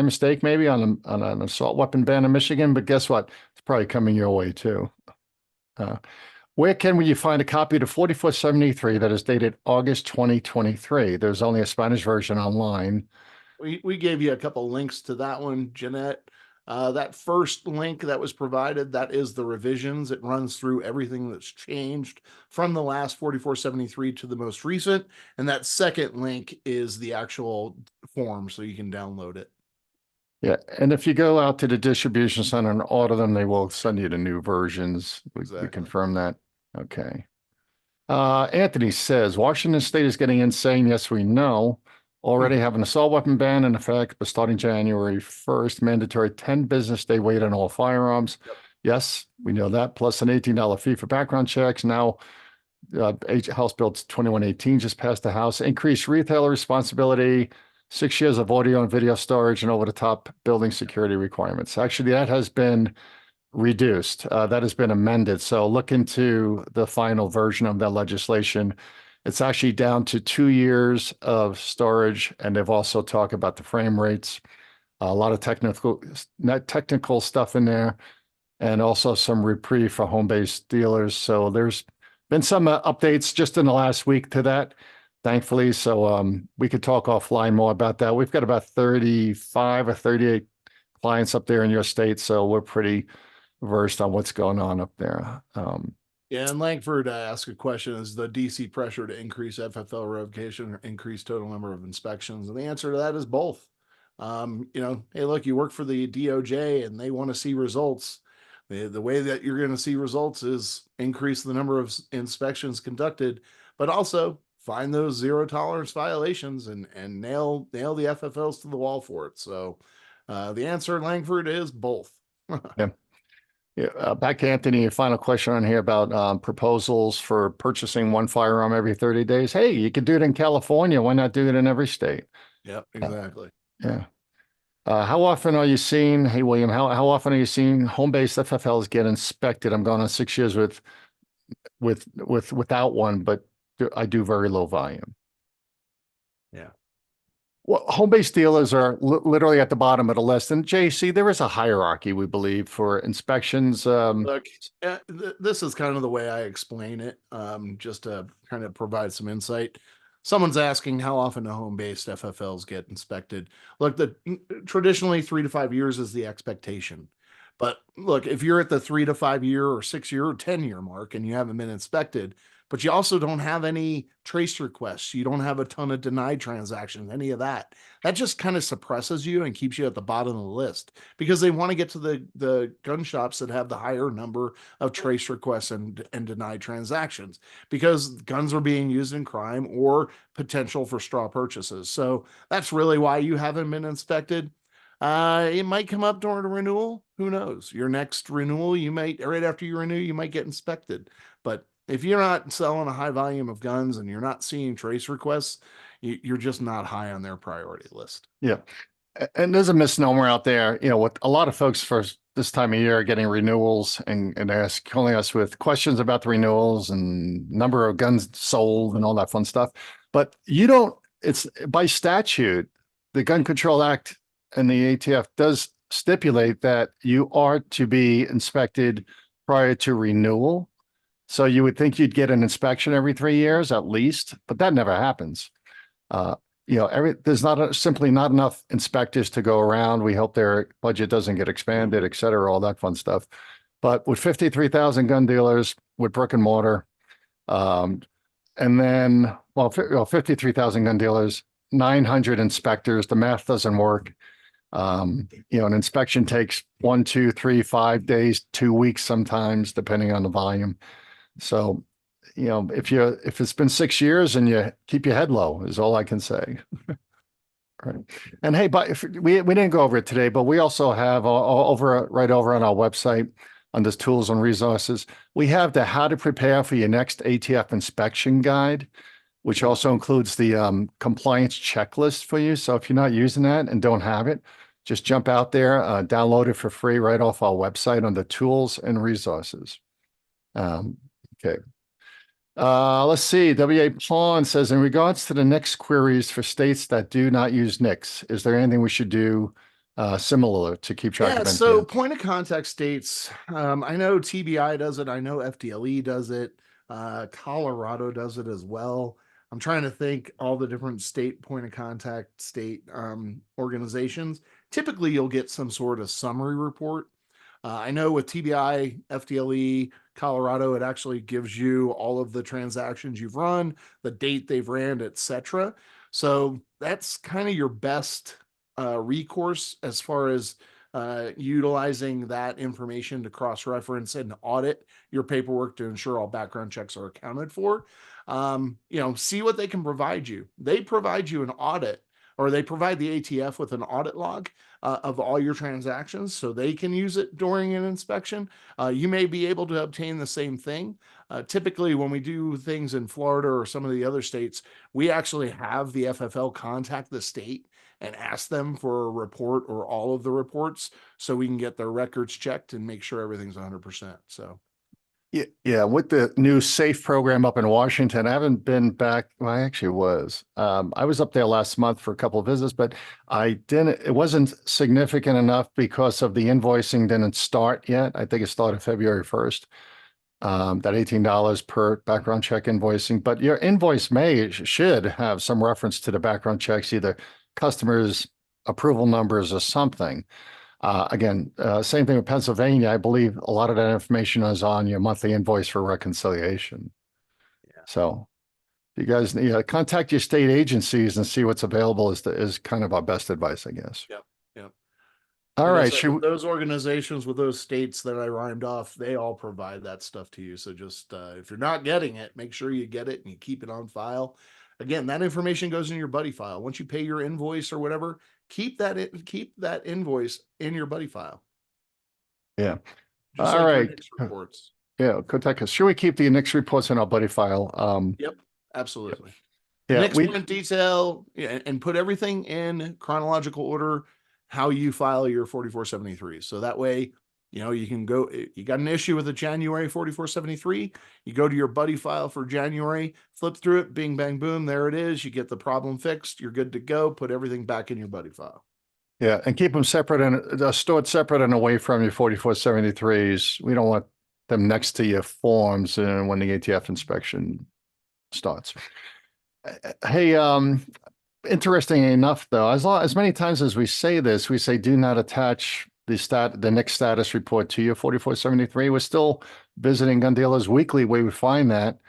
mistake maybe on an assault weapon ban in Michigan, but guess what? It's probably coming your way too. Where can you find a copy of the 4473 that is dated August 2023? There's only a Spanish version online. We gave you a couple links to that one, Jeanette. That first link that was provided, that is the revisions. It runs through everything that's changed from the last 4473 to the most recent. And that second link is the actual form, so you can download it. Yeah, and if you go out to the distribution center and order them, they will send you the new versions. We Exactly. confirm that. Okay. Anthony says, Washington State is getting insane. Yes, we know. Already have an assault weapon ban in effect, but starting January 1st, mandatory 10 business day wait on all firearms. Yep. Yes, we know that. Plus an $18 fee for background checks. Now, House Bill 2118 just passed the House. Increased retailer responsibility, 6 years of audio and video storage, and over-the-top building security requirements. Actually, that has been reduced. That has been amended. So look into the final version of that legislation. It's actually down to 2 years of storage, and they've also talked about the frame rates, a lot of technical stuff in there, and also some reprieve for home-based dealers. So there's been some updates just in the last week to that, thankfully. So we could talk offline more about that. We've got about 35 or 38 clients up there in your state, so we're pretty versed on what's going on up there. Yeah, and Langford asked a question: is the DC pressure to increase FFL revocation or increase total number of inspections? And the answer to that is both. Hey, look, you work for the DOJ and they want to see results. The way that you're going to see results is increase the number of inspections conducted, but also find those zero tolerance violations and nail the FFLs to the wall for it. So the answer, Langford, is both. Yeah. Yeah, back to Anthony, a final question on here about proposals for purchasing one firearm every 30 days. Hey, you can do it in California. Why not do it in every state? Yep, exactly. Yeah. How often are you seeing, hey, William, how often are you seeing home-based FFLs get inspected? I'm going on 6 years without one, but I do very low volume. Yeah. Well, home-based dealers are literally at the bottom of the list. And JC, there is a hierarchy, we believe, for inspections. Look, this is kind of the way I explain it, just to kind of provide some insight. Someone's asking how often do home-based FFLs get inspected. Look, traditionally 3 to 5 years is the expectation. But look, if you're at the 3 to 5 year or 6 year or 10-year mark and you haven't been inspected, but you also don't have any trace requests, you don't have a ton of denied transactions, any of that, that just kind of suppresses you and keeps you at the bottom of the list because they want to get to the gun shops that have the higher number of trace requests and denied transactions because guns are being used in crime or potential for straw purchases. So that's really why you haven't been inspected. It might come up during a renewal. Who knows? Your next renewal, you might, right after you renew, you might get inspected. But if you're not selling a high volume of guns and you're not seeing trace requests, you're just not high on their priority list. Yeah. And there's a misnomer out there, with a lot of folks for this time of year are getting renewals and calling us with questions about the renewals and number of guns sold and all that fun stuff. But it's by statute, the Gun Control Act and the ATF does stipulate that you are to be inspected prior to renewal. So you would think you'd get an inspection every 3 years at least, but that never happens. There's simply not enough inspectors to go around. We hope their budget doesn't get expanded, et cetera, all that fun stuff. But with 53,000 gun dealers with brick and mortar, and then, 53,000 gun dealers, 900 inspectors, the math doesn't work. An inspection takes 1, 2, 3, 5 days, 2 weeks sometimes, depending on the volume. So, if it's been 6 years and you keep your head low is all I can say. Right. And hey, but if we didn't go over it today, but we also have right over on our website under tools and resources, we have the how to prepare for your next ATF inspection guide, which also includes the compliance checklist for you. So if you're not using that and don't have it, just jump out there, download it for free right off our website under tools and resources. Okay. Let's see. W.A. Pawn says, in regards to the NNICS queries for states that do not use NNICS, is there anything we should do similar to keep track of? So point of contact states, I know TBI does it. I know FDLE does it. Colorado does it as well. I'm trying to think all the different state point of contact state organizations. typically you'll get some sort of summary report. I know with TBI, FDLE, Colorado, it actually gives you all of the transactions you've run, the date they've ran, etc. So that's kind of your best recourse as far as utilizing that information to cross-reference and audit your paperwork to ensure all background checks are accounted for. See what they can provide you. They provide you an audit, or they provide the ATF with an audit log of all your transactions so they can use it during an inspection. You may be able to obtain the same thing. Typically, when we do things in Florida or some of the other states, we actually have the FFL contact the state and ask them for a report or all of the reports so we can get their records checked and make sure everything's 100%. So. Yeah, with the new SAFE program up in Washington, I haven't been back. Well, I actually was. I was up there last month for a couple of visits, but it wasn't significant enough because of the invoicing didn't start yet. I think it started February 1st. That $18 per background check invoicing, but your invoice should have some reference to the background checks, either customers' approval numbers or something. Again, same thing with Pennsylvania. I believe a lot of that information is on your monthly invoice for reconciliation. Yeah. So you guys contact your state agencies and see what's available is kind of our best advice, I guess. Yep. Yep. All right. Those organizations with those states that I rhymed off, they all provide that stuff to you. So just if you're not getting it, make sure you get it and you keep it on file. Again, that information goes in your buddy file. Once you pay your invoice or whatever, keep that invoice in your buddy file. Yeah. Just all like right. NNICS reports. Yeah, contact us. Should we keep the NNICS reports in our buddy file? Yep, absolutely. Yeah, NNICS went in detail and put everything in chronological order, how you file your 4473. So that way, you can go, you got an issue with the January 4473, you go to your buddy file for January, flip through it, bing, bang, boom, there it is. You get the problem fixed. You're good to go. Put everything back in your buddy file. Yeah, and keep them separate and stored separate and away from your 4473s. We don't want them next to your forms and when the ATF inspection starts. Hey, interesting enough, though, as many times as we say this, we say do not attach the NNICS status report to your 4473. We're still visiting Gun Dealers Weekly where we find that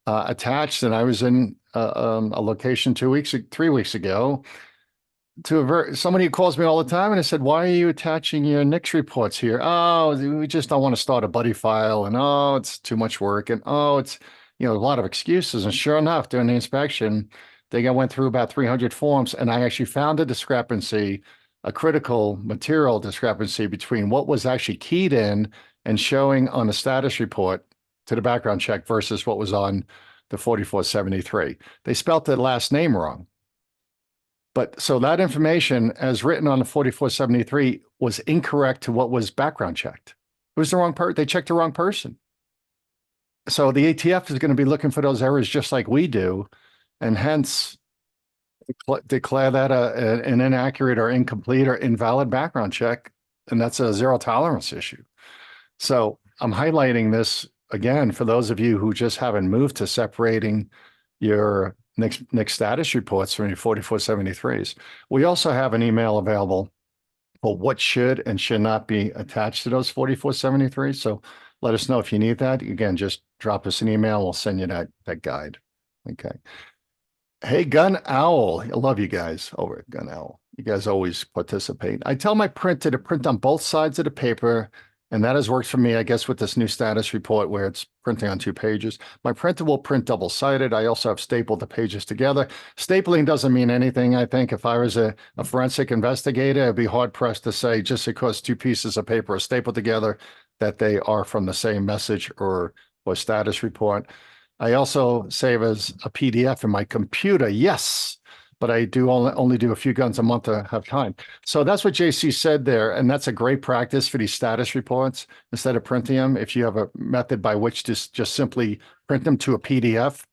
attached. And I was in a location 3 weeks ago to somebody who calls me all the time and I said, why are you attaching your NNICS reports here? Oh, we just don't want to start a buddy file, and oh, it's too much work, and oh, it's a lot of excuses. And sure enough, during the inspection, they went through about 300 forms, and I actually found a discrepancy, a critical material discrepancy between what was actually keyed in and showing on the status report to the background check versus what was on the 4473. They spelt the last name wrong. But so that information as written on the 4473 was incorrect to what was background checked. It was the wrong part. They checked the wrong person. So the ATF is going to be looking for those errors just like we do, and hence declare that an inaccurate or incomplete or invalid background check, and that's a zero tolerance issue. So I'm highlighting this again for those of you who just haven't moved to separating your NNICS status reports from your 4473s. We also have an email available for what should and should not be attached to those 4473s. So let us know if you need that. Again, just drop us an email. We'll send you that guide. Okay. Hey, Gun Owl. I love you guys over at Gun Owl. You guys always participate. I tell my printer to print on both sides of the paper, and that has worked for me, I guess, with this new status report where it's printing on 2 pages. My printer will print double-sided. I also have stapled the pages together. Stapling doesn't mean anything, I think. If I was a forensic investigator, I'd be hard-pressed to say just because 2 pieces of paper are stapled together that they are from the same message or status report. I also save as a PDF in my computer, yes, but I do only do a few guns a month to have time. So that's what JC said there, and that's a great practice for these status reports. Instead of printing them, if you have a method by which to just simply print them to a PDF,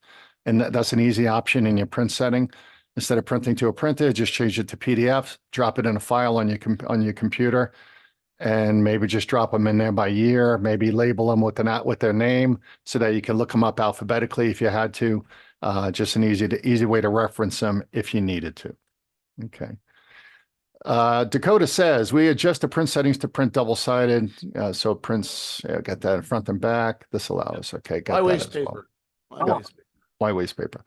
and that's an easy option in your print setting. Instead of printing to a printer, just change it to PDF, drop it in a file on your computer, and maybe just drop them in there by year, maybe label them with their name so that you can look them up alphabetically if you had to. Just an easy way to reference them if you needed to. Okay. Dakota says, we adjust the print settings to print double-sided. So it prints, got that in front and back. This allows, okay, got Why that waste as well. paper? Why waste paper? Why waste paper?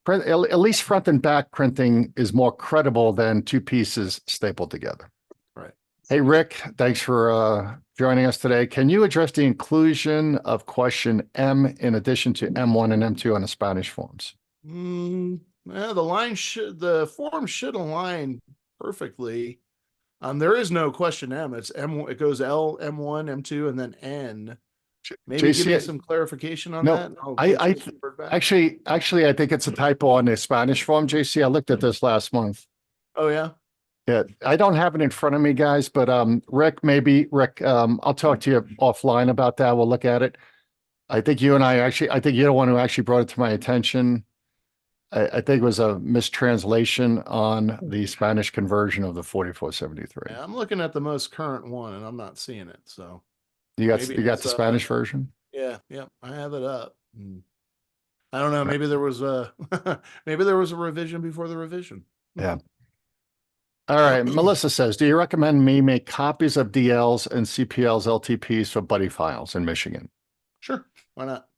Print, at least front and back printing is more credible than two pieces stapled together. Right. Hey, Rick, thanks for joining us today. Can you address the inclusion of question M in addition to M1 and M2 on the Spanish forms? The form should align perfectly. There is no question M. It's M. It goes L, M1, M2, and then N. Maybe give me some clarification on that. Actually, I think it's a typo on the Spanish form, JC. I looked at this last month. Oh, yeah. Yeah, I don't have it in front of me, guys, but Rick, I'll talk to you offline about that. We'll look at it. I think you're the one who actually brought it to my attention. I think it was a mistranslation on the Spanish conversion of the 4473. Yeah, I'm looking at the most current one and I'm not seeing it. So you got the Spanish version? Yeah, I have it up. I don't know. Maybe there was a maybe there was a revision before the revision. Yeah. All right. Melissa says, do you recommend me make copies of DLs and CPLs LTPs for buddy files in Michigan? Sure. Why not?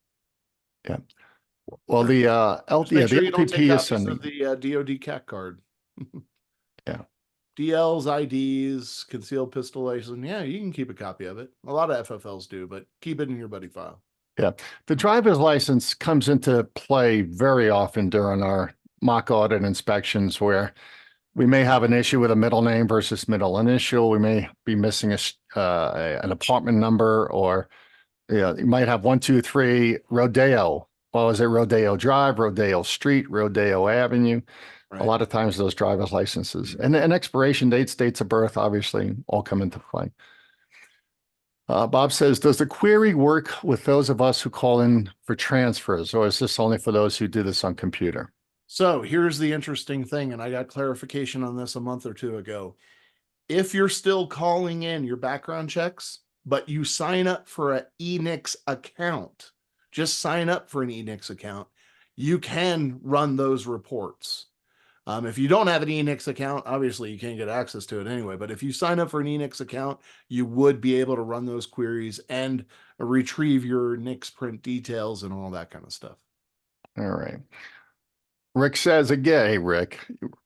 Yeah. Well, the make sure the you don't LTP take is copies sending. of the DoD CAC card. Yeah. DLs, IDs, concealed pistol license. Yeah, you can keep a copy of it. A lot of FFLs do, but keep it in your buddy file. Yeah. The driver's license comes into play very often during our mock audit inspections where we may have an issue with a middle name versus middle initial. We may be missing an apartment number, or you might have 123 Rodeo. Well, is it Rodeo Drive, Rodeo Street, Rodeo Avenue? Right. A lot of times those driver's licenses and expiration dates, dates of birth, obviously all come into play. Bob says, does the query work with those of us who call in for transfers, or is this only for those who do this on computer? So here's the interesting thing, and I got clarification on this a month or two ago. If you're still calling in your background checks, but you sign up for an NNICS account, just sign up for an NNICS account, you can run those reports. If you don't have an NNICS account, obviously you can't get access to it anyway, but if you sign up for an NNICS account, you would be able to run those queries and retrieve your NICS print details and all that kind of stuff. All right. Rick says again, hey, Rick,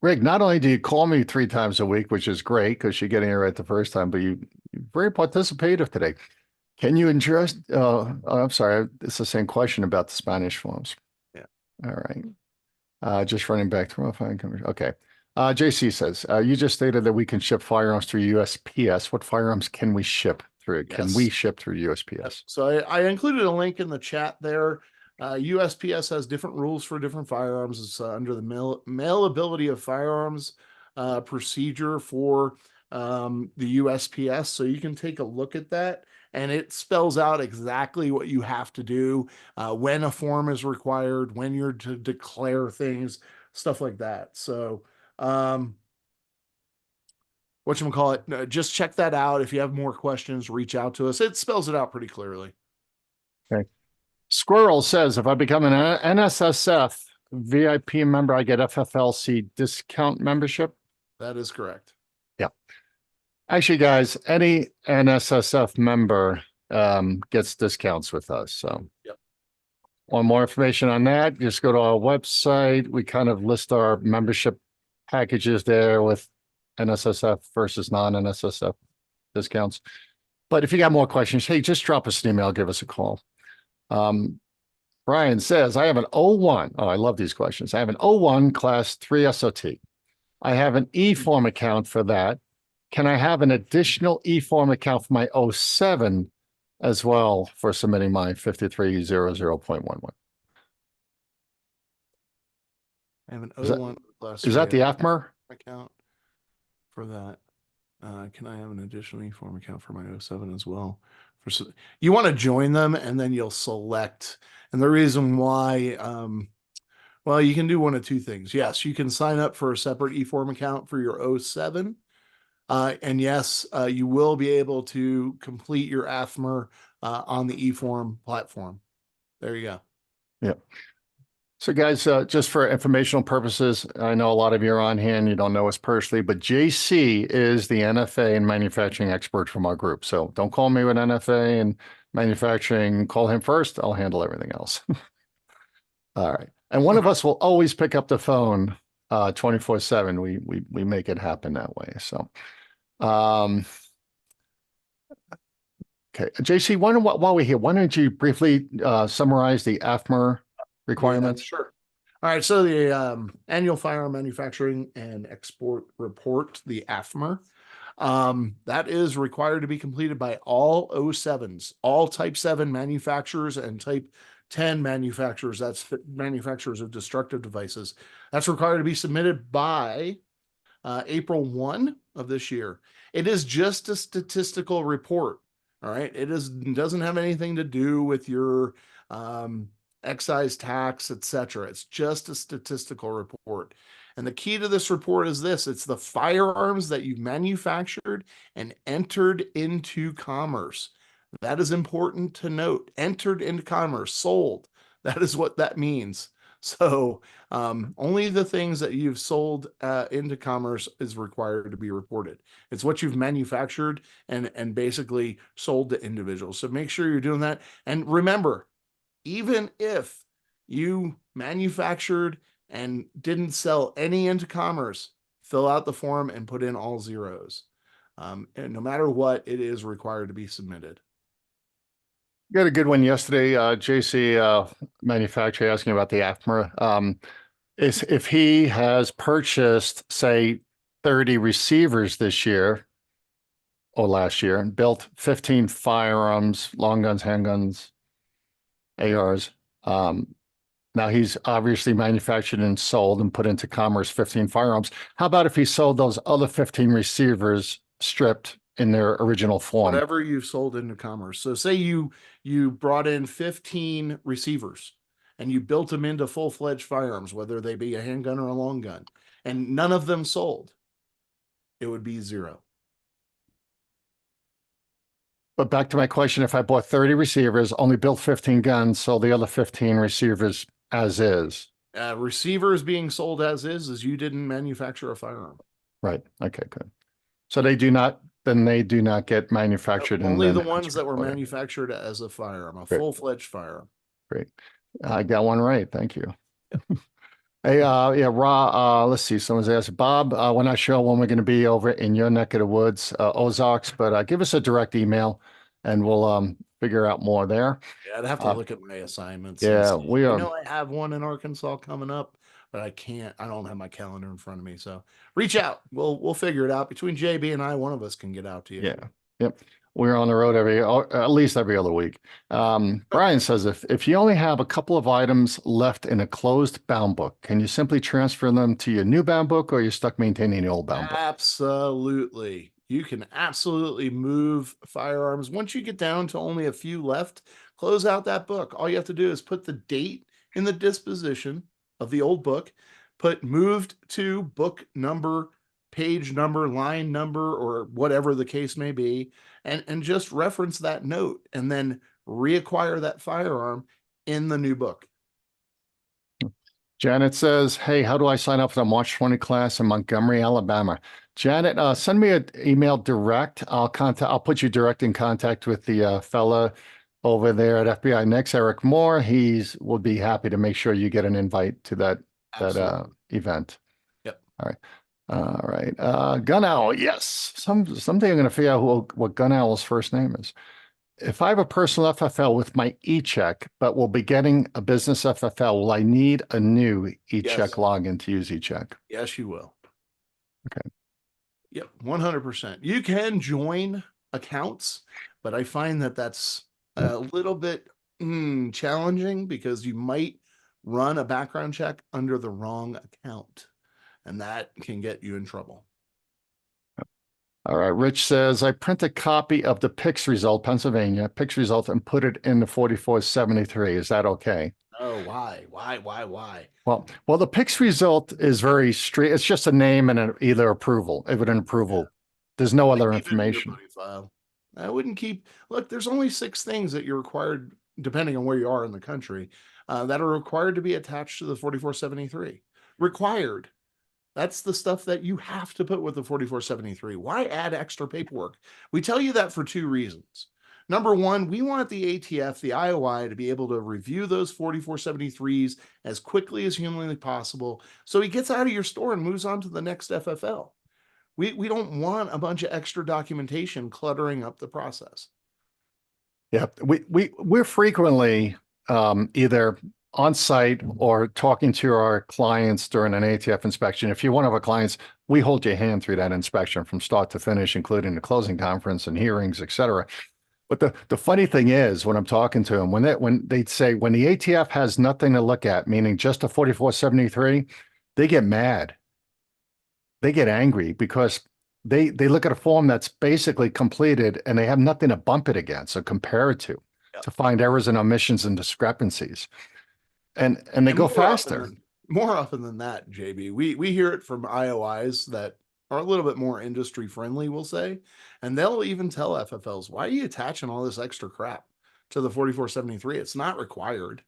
not only do you call me 3 times a week, which is great because you're getting it right the first time, but you're very participative today. Can you address, I'm sorry, it's the same question about the Spanish forms. Yeah. All right. Just running back through. Okay. JC says, you just stated that we can ship firearms through USPS. What firearms can we ship through? Yes. Can we ship through USPS? So I included a link in the chat there. USPS has different rules for different firearms. It's under the mailability of firearms procedure for the USPS. So you can take a look at that, and it spells out exactly what you have to do, when a form is required, when you're to declare things, stuff like that. So whatchamacallit, just check that out. If you have more questions, reach out to us. It spells it out pretty clearly. Okay. Squirrel says, if I become an NSSF VIP member, I get FFLC discount membership. That is correct. Yeah. Actually, guys, any NSSF member gets discounts with us. So, yep. Want more information on that? Just go to our website. We kind of list our membership packages there with NSSF versus non-NSSF discounts. But if you got more questions, hey, just drop us an email, give us a call. Brian says, I have an 01. Oh, I love these questions. I have an 01 class 3 SOT. I have an E-form account for that. Can I have an additional E-form account for my 07 as well for submitting my 5300.11? I have an 01 class. Is that the AFMR account for that? Can I have an additional E-form account for my 07 as well? You want to join them, and then you'll select. And the reason why, well, you can do one of two things. Yes, you can sign up for a separate E-form account for your 07. And yes, you will be able to complete your AFMR on the E-form platform. There you go. Yep. So guys, just for informational purposes, I know a lot of you are on here and you don't know us personally, but JC is the NFA and manufacturing expert from our group. So don't call me with NFA and manufacturing. Call him first. I'll handle everything else. All right. And one of us will always pick up the phone 24/7. We make it happen that way. So okay. JC, while we're here, why don't you briefly summarize the AFMR requirements? Yeah, sure. All right. So the annual firearm manufacturing and export report, the AFMR, that is required to be completed by all 07s, all type 7 manufacturers and type 10 manufacturers. That's manufacturers of destructive devices. That's required to be submitted by April 1 of this year. It is just a statistical report. All right. Doesn't have anything to do with your excise tax, etc. It's just a statistical report. And the key to this report is this: it's the firearms that you've manufactured and entered into commerce. That is important to note. Entered into commerce, sold. That is what that means. So only the things that you've sold into commerce is required to be reported. It's what you've manufactured and basically sold to individuals. So make sure you're doing that. And remember, even if you manufactured and didn't sell any into commerce, fill out the form and put in all zeros. And no matter what, it is required to be submitted. Got a good one yesterday. JC manufacturer asking about the AFMR. Is if he has purchased, say, 30 receivers this year or last year and built 15 firearms, long guns, handguns, ARs. Now he's obviously manufactured and sold and put into commerce 15 firearms. How about if he sold those other 15 receivers stripped in their original form? Whatever you've sold into commerce. So say you brought in 15 receivers and you built them into full-fledged firearms, whether they be a handgun or a long gun, and none of them sold, it would be 0. But back to my question, if I bought 30 receivers, only built 15 guns, sold the other 15 receivers as is. Receivers being sold as is you didn't manufacture a firearm. Right. Okay, good. So they do not get manufactured. Only the ones that were manufactured as a firearm, a full-fledged firearm. Great. I got one right. Thank you. Hey, yeah, let's see. Someone's asked, Bob, we're not sure when we're going to be over in your neck of the woods, Ozarks, but give us a direct email and we'll figure out more there. Yeah, I'd have to look at my assignments. Yeah, we are. I know I have one in Arkansas coming up, but I don't have my calendar in front of me. So reach out. We'll figure it out. Between JB and I, one of us can get out to you. Yeah. Yep. We're on the road at least every other week. Brian says, if you only have a couple of items left in a closed bound book, can you simply transfer them to your new bound book, or are you stuck maintaining the old bound book? Absolutely. You can absolutely move firearms. Once you get down to only a few left, close out that book. All you have to do is put the date in the disposition of the old book, put moved to book number, page number, line number, or whatever the case may be, and just reference that note and then reacquire that firearm in the new book. Janet says, hey, how do I sign up for the March 20 class in Montgomery, Alabama? Janet, send me an email direct. I'll put you direct in contact with the fella over there at FBI NNICS, Eric Moore. Will be happy to make sure you get an invite to that event. Yep. All right. All right. Gun Owl. Yes. Someday I'm going to figure out what Gun Owl's first name is. If I have a personal FFL with my e-check, but will be getting a business FFL, will I need a new e-check login to use e-check? Yes, you will. Okay. Yep. 100%. You can join accounts, but I find that that's a little bit challenging because you might run a background check under the wrong account. And that can get you in trouble. All right. Rich says, I print a copy of the PICS result, Pennsylvania, PICS result, and put it in the 4473. Is that okay? Oh, why? Well, the PICS result is very straight. It's just a name and either approval. If it's an approval, there's no other information. I wouldn't keep. Look, there's only 6 things that you're required, depending on where you are in the country. that are required to be attached to the 4473. Required. That's the stuff that you have to put with the 4473. Why add extra paperwork? We tell you that for two reasons. Number one, we want the ATF, the IOI, to be able to review those 4473s as quickly as humanly possible so he gets out of your store and moves on to the next FFL. We don't want a bunch of extra documentation cluttering up the process. Yeah, we're frequently either on site or talking to our clients during an ATF inspection. If you're one of our clients, we hold your hand through that inspection from start to finish, including the closing conference and hearings, et cetera. But the funny thing is, when I'm talking to them, when they say when the ATF has nothing to look at, meaning just a 4473, they get mad. They get angry because they look at a form that's basically completed and they have nothing to bump it against or compare it to find errors and omissions and discrepancies. And they go faster. More often than that, JB, we hear it from IOIs that are a little bit more industry friendly, we'll say, and they'll even tell FFLs, why are you attaching all this extra crap to the 4473? It's not required.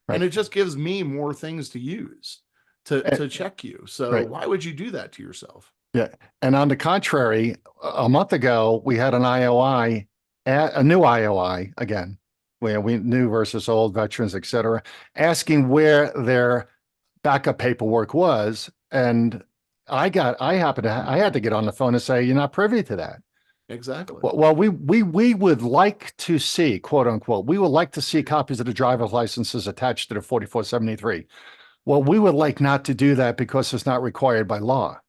Right. And it just gives me more things to use to check you. So why would you do that to yourself? Yeah. And on the contrary, a month ago, we had an IOI, a new IOI again, where we new versus old veterans, et cetera, asking where their backup paperwork was. And I had to get on the phone and say, you're not privy to that. Exactly. Well, we would like to see, quote unquote, we would like to see copies of the driver's licenses attached to the 4473. Well, we would like not to do that because it's not required by law.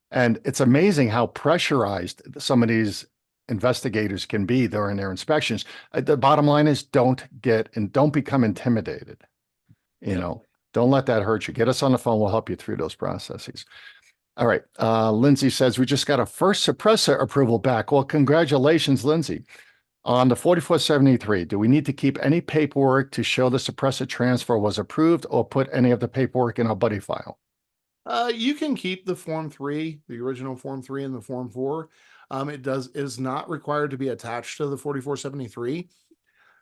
And it's amazing how pressurized some of these investigators can be during their inspections. The bottom line is don't become intimidated. You know, don't let that hurt you. Get us on the phone. We'll help you through those processes. All right. Lindsay says, we just got a first suppressor approval back. Well, congratulations, Lindsay. On the 4473, do we need to keep any paperwork to show the suppressor transfer was approved or put any of the paperwork in our buddy file? You can keep the Form 3, the original Form 3 and the Form 4. It is not required to be attached to the 4473.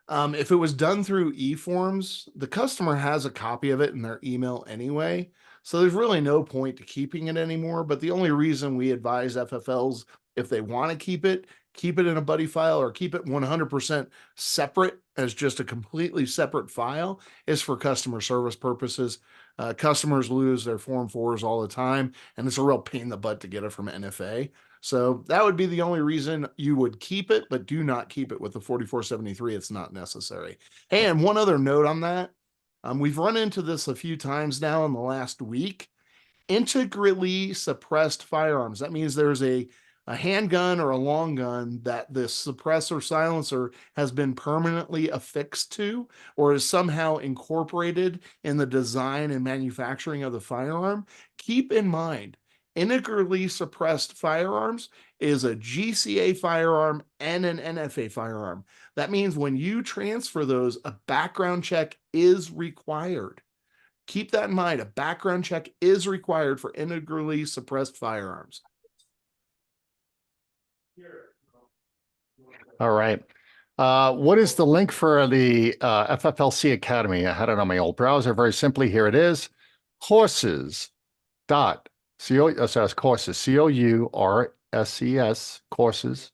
If it was done through e-forms, the customer has a copy of it in their email anyway. So there's really no point to keeping it anymore. But the only reason we advise FFLs, if they want to keep it in a buddy file or keep it 100% separate as just a completely separate file, is for customer service purposes. Customers lose their Form 4s all the time, and it's a real pain in the butt to get it from NFA. So that would be the only reason you would keep it, but do not keep it with the 4473. It's not necessary. And one other note on that, we've run into this a few times now in the last week. Integrally suppressed firearms. That means there's a handgun or a long gun that the suppressor silencer has been permanently affixed to or is somehow incorporated in the design and manufacturing of the firearm. Keep in mind, integrally suppressed firearms is a GCA firearm and an NFA firearm. That means when you transfer those, a background check is required. Keep that in mind. A background check is required for integrally suppressed firearms. All right. What is the link for the FFLC Academy? I had it on my old browser. Very simply, here it is. Courses. Courses, C-O-U-R-S-E-S, courses,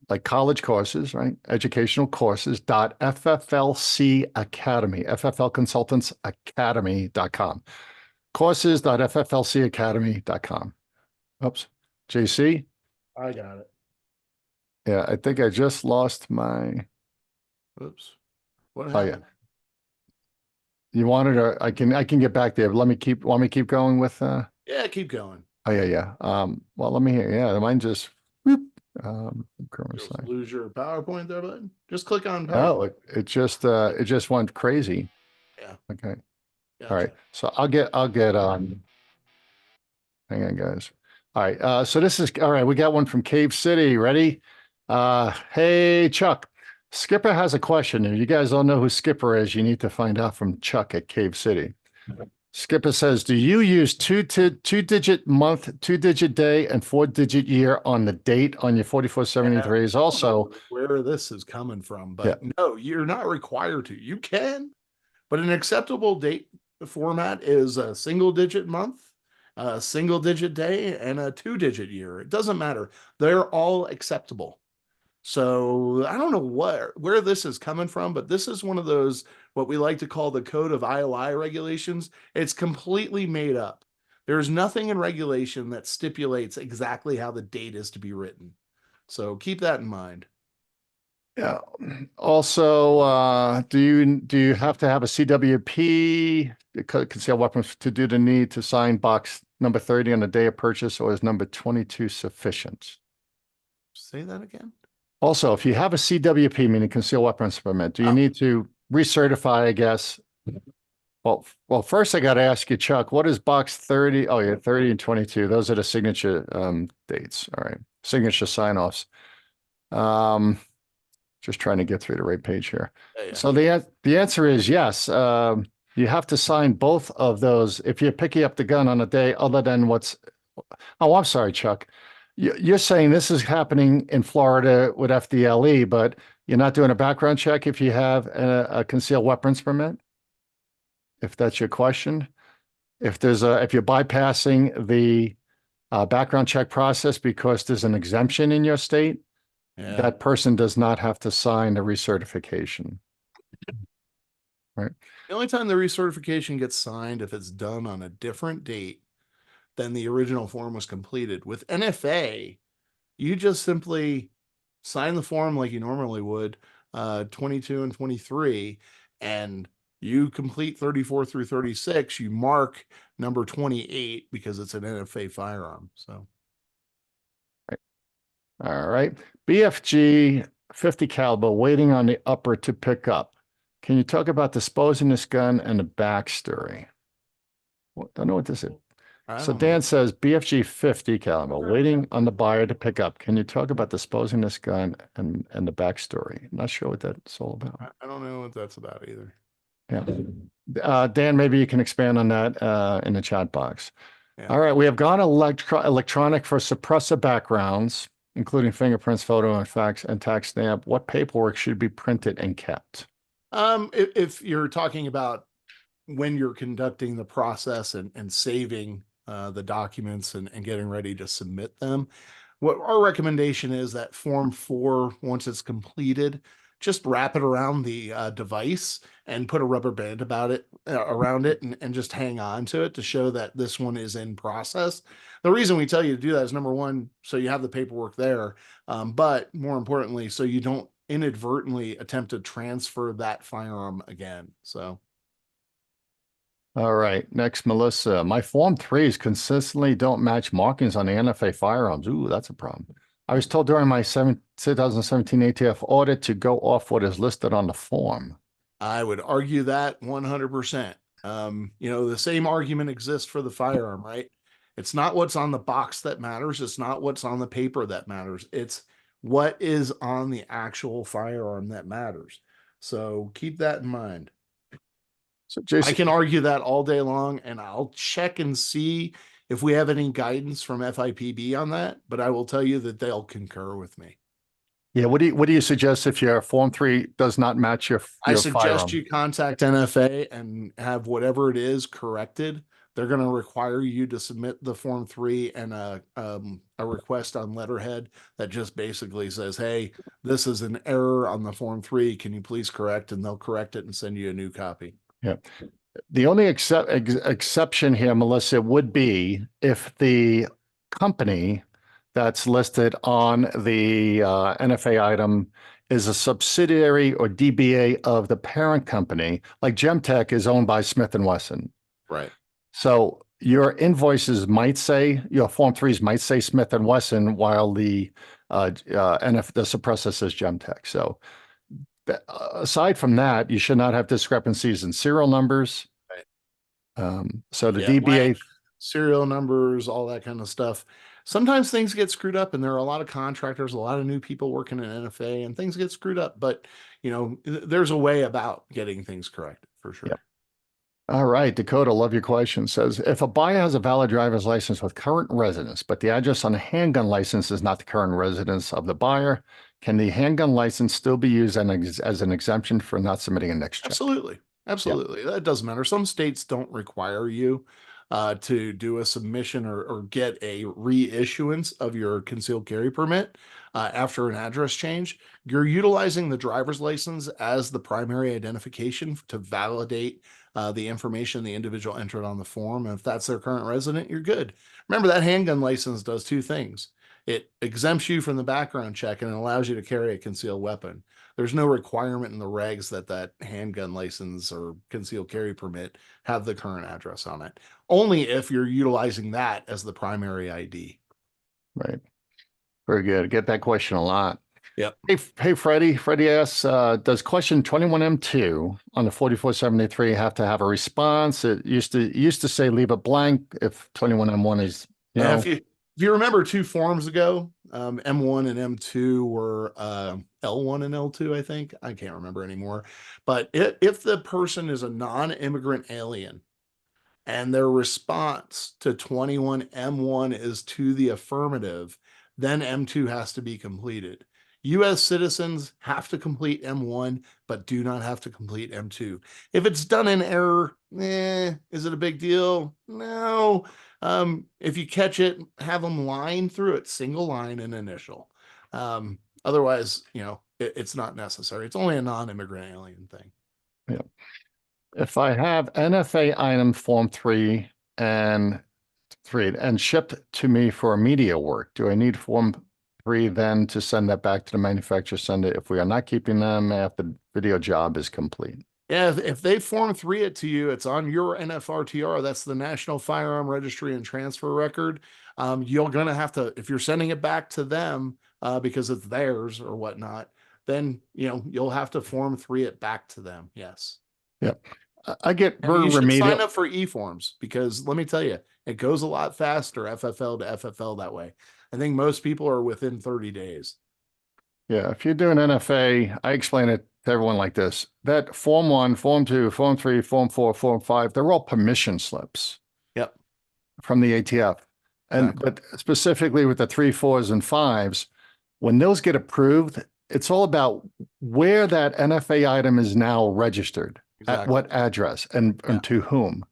like college courses, right? Educational courses, FFLC Academy, FFL Consultants Academy.com. Courses.fflcacademy.com. Oops. JC? I got it. Yeah, I think I just lost my. Oops. What happened? Oh, yeah. You wanted to, I can get back there, but want me to keep going with, Yeah, keep going. Oh, yeah. Well, let me hear. Yeah, mine just, whoop, Just lose your PowerPoint there, button. Just click on PowerPoint. No, it just went crazy. Yeah. Okay. Gotcha. All right. So I'll get, hang on, guys. All right. So this is, all right. We got one from Cave City. Ready? Hey, Chuck. Skipper has a question. If you guys don't know who Skipper is, you need to find out from Chuck at Cave City. Skipper says, do you use two-digit month, two-digit day, and four-digit year on the date on your 4473s? Yeah, also, where this is coming from, but no, you're not required to. You can, But an acceptable date format is a single digit month, a single digit day, and a 2-digit year. It doesn't matter. They're all acceptable. So I don't know where this is coming from, but this is one of those, what we like to call the Code of IOI regulations. It's completely made up. There's nothing in regulation that stipulates exactly how the date is to be written. So keep that in mind. Yeah. Also, do you have to have a CWP, concealed weapons, to do the need to sign box number 30 on the day of purchase, or is number 22 sufficient? Say that again. Also, if you have a CWP, meaning concealed weapons permit, do you need to recertify, I guess? Well, first I got to ask you, Chuck, what is box 30? Oh, yeah, 30 and 22. Those are the signature dates. All right. Signature sign-offs. Just trying to get through the right page here. Yeah. So the answer is yes. You have to sign both of those if you're picking up the gun on a day other than what's. Oh, I'm sorry, Chuck. You're saying this is happening in Florida with FDLE, but you're not doing a background check if you have a concealed weapons permit? If that's your question. If you're bypassing the background check process because there's an exemption in your state, that person does not have to sign the recertification. Right. The only time the recertification gets signed if it's done on a different date than the original form was completed. With NFA, you just simply sign the form like you normally would, 22 and 23, and you complete 34 through 36, you mark number 28 because it's an NFA firearm. So. All right. BFG 50 caliber waiting on the upper to pick up. Can you talk about disposing this gun and the backstory? I don't know what this is. So Dan says BFG 50 caliber waiting on the buyer to pick up. Can you talk about disposing this gun and the backstory? Not sure what that's all about. I don't know what that's about either. Yeah. Dan, maybe you can expand on that in the chat box. Yeah. All right. We have gone electronic for suppressor backgrounds, including fingerprints, photo, and fax and tax stamp. What paperwork should be printed and kept? If you're talking about when you're conducting the process and saving the documents and getting ready to submit them, what our recommendation is that Form 4, once it's completed, just wrap it around the device and put a rubber band around it and just hang on to it to show that this one is in process. The reason we tell you to do that is, number one, so you have the paperwork there, but more importantly, so you don't inadvertently attempt to transfer that firearm again. So. All right. Next, Melissa. My Form 3s consistently don't match markings on the NFA firearms. Ooh, that's a problem. I was told during my 2017 ATF audit to go off what is listed on the form. I would argue that 100%. The same argument exists for the firearm, right? It's not what's on the box that matters. It's not what's on the paper that matters. It's what is on the actual firearm that matters. So keep that in mind. So Jason, I can argue that all day long, and I'll check and see if we have any guidance from FIPB on that, but I will tell you that they'll concur with me. Yeah, what do you suggest if your Form 3 does not match your I suggest firearm? you contact NFA and have whatever it is corrected. They're going to require you to submit the Form 3 and a request on letterhead that just basically says, hey, this is an error on the Form 3. Can you please correct? And they'll correct it and send you a new copy. Yeah. The only exception here, Melissa, would be if the company that's listed on the NFA item is a subsidiary or DBA of the parent company, like Gemtech is owned by Smith & Wesson. Right. So your invoices might say, your Form 3s might say Smith & Wesson, while the the suppressor says Gemtech. So aside from that, you should not have discrepancies in serial numbers. Right. So the DBA serial numbers, all that kind of stuff. Sometimes things get screwed up, and there are a lot of contractors, a lot of new people working in NFA, and things get screwed up. But there's a way about getting things corrected for sure. Yep. All right, Dakota, love your question. Says, if a buyer has a valid driver's license with current residence, but the address on the handgun license is not the current residence of the buyer, can the handgun license still be used as an exemption for not submitting a NICS check? Absolutely. Absolutely. That doesn't matter. Some states don't require you to do a submission or get a reissuance of your concealed carry permit after an address change. You're utilizing the driver's license as the primary identification to validate the information the individual entered on the form. And if that's their current resident, you're good. Remember, that handgun license does two things. It exempts you from the background check and it allows you to carry a concealed weapon. There's no requirement in the regs that that handgun license or concealed carry permit have the current address on it. Only if you're utilizing that as the primary ID. Right. Very good. I get that question a lot. Yep. Hey, Freddie. Freddie asks, does question 21M2 on the 4473 have to have a response? It used to say leave it blank if 21M1 is no. Yeah, if you remember 2 forms ago, M1 and M2 were L1 and L2, I think. I can't remember anymore. But if the person is a non-immigrant alien and their response to 21M1 is to the affirmative, then M2 has to be completed. U.S. citizens have to complete M1, but do not have to complete M2. If it's done in error, is it a big deal? No. If you catch it, have them line through it, single line and initial. Otherwise, it's not necessary. It's only a non-immigrant alien thing. Yeah. If I have NFA item form 3 and shipped to me for media work, do I need form 3 then to send that back to the manufacturer sender if we are not keeping them after the video job is complete? Yeah, if they form 3 it to you, it's on your NFRTR. That's the National Firearm Registry and Transfer Record. You're going to have to, if you're sending it back to them because it's theirs or whatnot, then, you'll have to form 3 it back to them. Yes. Yep. I get you should remedial. sign up for e-forms because let me tell you, it goes a lot faster FFL to FFL that way. I think most people are within 30 days. Yeah, if you do an NFA, I explain it to everyone like this. That form 1, form 2, form 3, form 4, form 5, they're all permission slips. Yep. From the ATF. And Exactly. but specifically with the 3, 4s, and 5s, when those get approved, it's all about where that NFA item is now registered, at what address and to whom.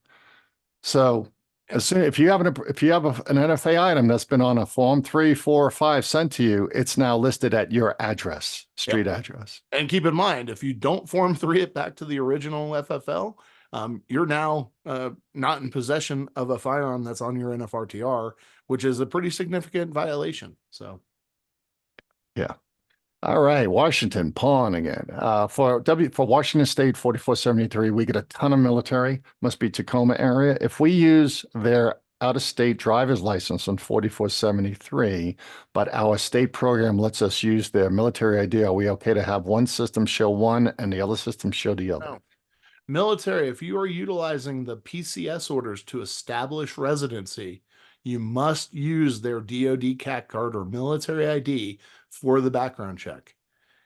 So as soon if you have an NFA item that's been on a form 3, 4, or 5 sent to you, it's now listed at your address, street address. And keep in mind, if you don't form 3 it back to the original FFL, you're now not in possession of a firearm that's on your NFRTR, which is a pretty significant violation. So, yeah. All right, Washington, pawn again. For Washington State 4473, we get a ton of military, must be Tacoma area. If we use their out-of-state driver's license on 4473, but our state program lets us use their military ID, are we okay to have one system show one and the other system show the other? no. Military, if you are utilizing the PCS orders to establish residency, you must use their DoD CAT card or military ID for the background check.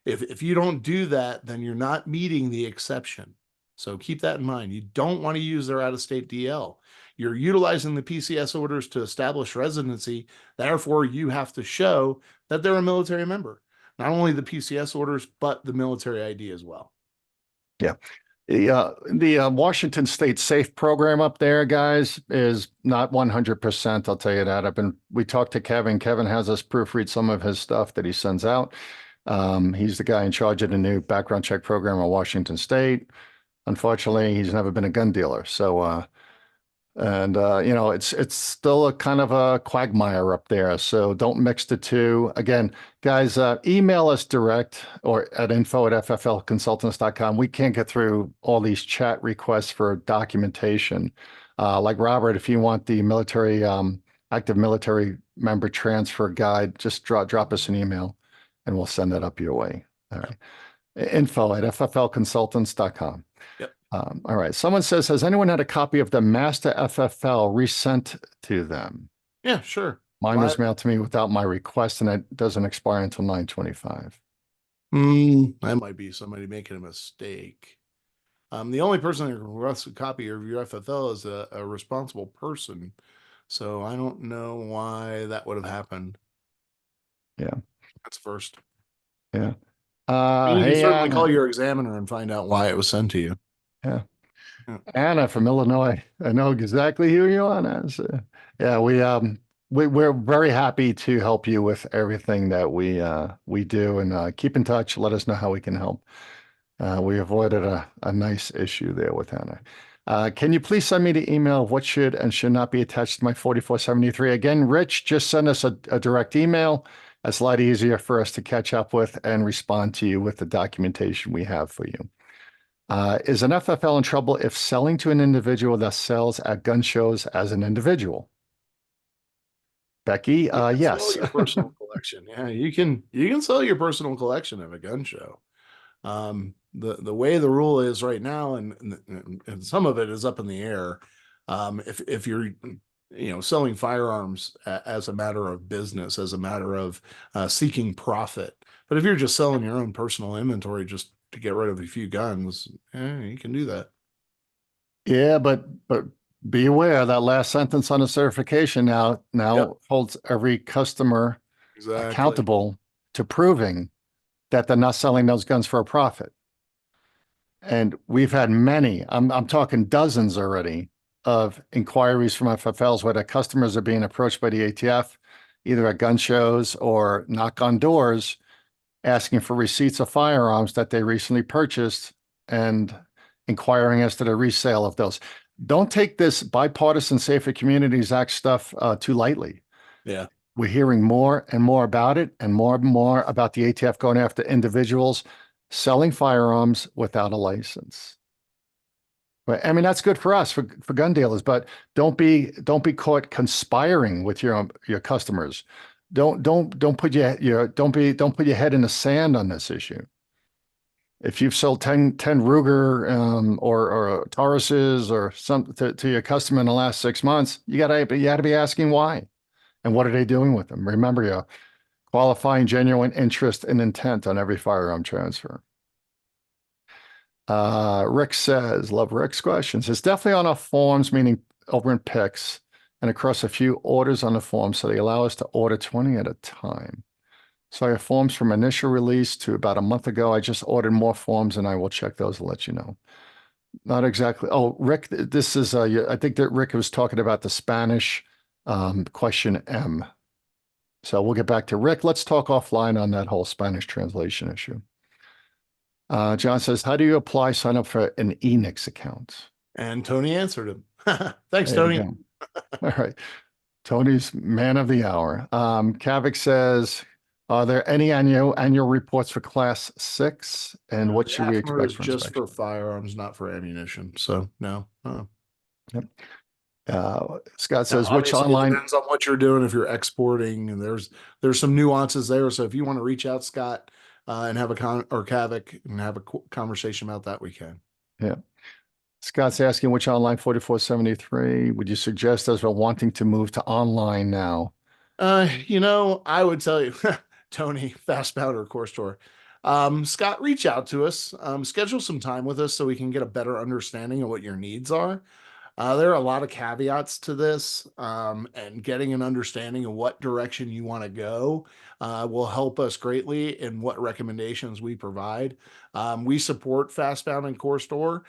If you don't do that, then you're not meeting the exception. So keep that in mind. You don't want to use their out-of-state DL. You're utilizing the PCS orders to establish residency. Therefore, you have to show that they're a military member. Not only the PCS orders, but the military ID as well. Yeah. The Washington State SAFE program up there, guys, is not 100%. I'll tell you that. We talked to Kevin. Kevin has us proofread some of his stuff that he sends out. He's the guy in charge of the new background check program at Washington State. Unfortunately, he's never been a gun dealer. So, it's still a kind of a quagmire up there. So don't mix the two. Again, guys, email us direct or at info@fflconsultants.com. We can't get through all these chat requests for documentation. Like Robert, if you want the military, active military member transfer guide, just drop us an email and we'll send that up your way. All right. info@fflconsultants.com. Yep. All right. Someone says, has anyone had a copy of the master FFL resent to them? Yeah, sure. Mine was mailed to me without my request, and it doesn't expire until 9/25. That might be somebody making a mistake. The only person that requests a copy of your FFL is a responsible person. So I don't know why that would have happened. Yeah. That's first. Yeah. You can certainly call your examiner and find out why it was sent to you. Yeah. Anna from Illinois. I know exactly who you are, Anna. So, yeah, we're very happy to help you with everything that we do, and keep in touch. Let us know how we can help. We avoided a nice issue there with Anna. Can you please send me the email of what should and should not be attached to my 4473? Again, Rich, just send us a direct email. That's a lot easier for us to catch up with and respond to you with the documentation we have for you. Is an FFL in trouble if selling to an individual that sells at gun shows as an individual? Becky, yes. Sell your personal collection. Yeah, you can sell your personal collection at a gun show. The way the rule is right now, and some of it is up in the air. If you're selling firearms as a matter of business, as a matter of seeking profit, but if you're just selling your own personal inventory just to get rid of a few guns, you can do that. Yeah, but be aware that last sentence on the certification now Yep. holds every customer Exactly. accountable to proving that they're not selling those guns for a profit. And we've had many, I'm talking dozens already, of inquiries from FFLs where the customers are being approached by the ATF, either at gun shows or knock on doors, asking for receipts of firearms that they recently purchased and inquiring as to the resale of those. Don't take this bipartisan Safer Communities Act stuff too lightly. Yeah. We're hearing more and more about it, and more about the ATF going after individuals selling firearms without a license. But I mean, that's good for us, for gun dealers, but don't be caught conspiring with your customers. Don't put don't put your head in the sand on this issue. If you've sold 10 Ruger or Tauruses or something to your customer in the last 6 months, you gotta be asking why and what are they doing with them. Remember, you're qualifying genuine interest and intent on every firearm transfer. Rick says, love Rick's questions. It's definitely on our forms, meaning over in picks and across a few orders on the form. So they allow us to order 20 at a time. So I have forms from initial release to about a month ago. I just ordered more forms and I will check those and let you know. Not exactly. Oh, Rick, this is, I think that Rick was talking about the Spanish question M. So we'll get back to Rick. Let's talk offline on that whole Spanish translation issue. John says, how do you apply, sign up for an NNICS account? And Tony answered him. Thanks, Tony. All right. Tony's man of the hour. Kavik says, are there any annual reports for class 6? And what should we expect from just inspection? for firearms, not for ammunition. So no. Yep. Scott says, which online depends on what you're doing. If you're exporting, and there's some nuances there. So if you want to reach out, Scott, and have Kavik and have a conversation about that, we can. Yeah. Scott's asking which online 4473 would you suggest as we're wanting to move to online now? I would tell you, Tony, Fast Powder Course Tour. Scott, reach out to us. Schedule some time with us so we can get a better understanding of what your needs are. There are a lot of caveats to this, and getting an understanding of what direction you want to go will help us greatly in what recommendations we provide. We support Fastbound and Core Store.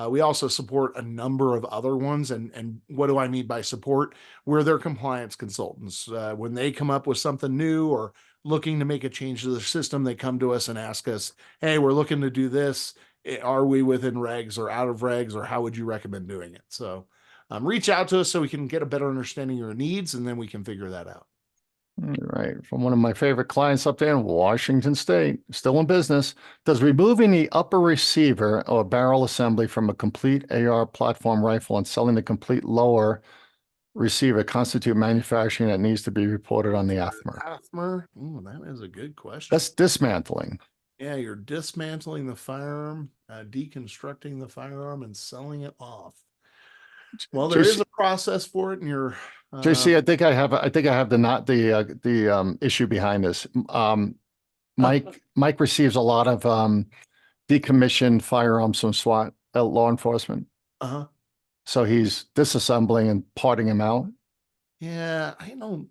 We also support a number of other ones. And what do I mean by support? We're their compliance consultants. When they come up with something new or looking to make a change to the system, they come to us and ask us, hey, we're looking to do this. Are we within regs or out of regs, or how would you recommend doing it? So reach out to us so we can get a better understanding of your needs, and then we can figure that out. All right. From one of my favorite clients up there in Washington State, still in business. Does removing the upper receiver or barrel assembly from a complete AR platform rifle and selling the complete lower receiver constitute manufacturing that needs to be reported on the AFMR? AFMR? Ooh, that is a good question. That's dismantling. Yeah, you're dismantling the firearm, deconstructing the firearm, and selling it off. Well, there is a process for it, and you're JC, I think I have the issue behind this. Mike receives a lot of decommissioned firearms from SWAT law enforcement. Uh-huh. So he's disassembling and parting them out. Yeah, I don't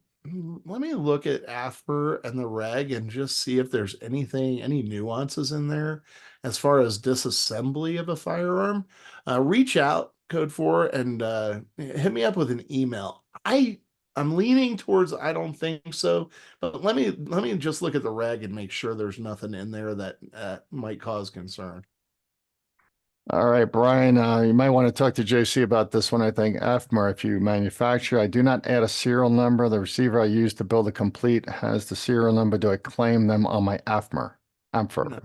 let me look at AFPR and the reg and just see if there's any nuances in there as far as disassembly of a firearm. Reach out, Code 4, and hit me up with an email. I'm leaning towards I don't think so, but let me just look at the reg and make sure there's nothing in there that might cause concern. All right, Brian, you might want to talk to JC about this one. I think AFMR, if you manufacture, I do not add a serial number. The receiver I use to build a complete has the serial number. Do I claim them on my AFMR? AFMR.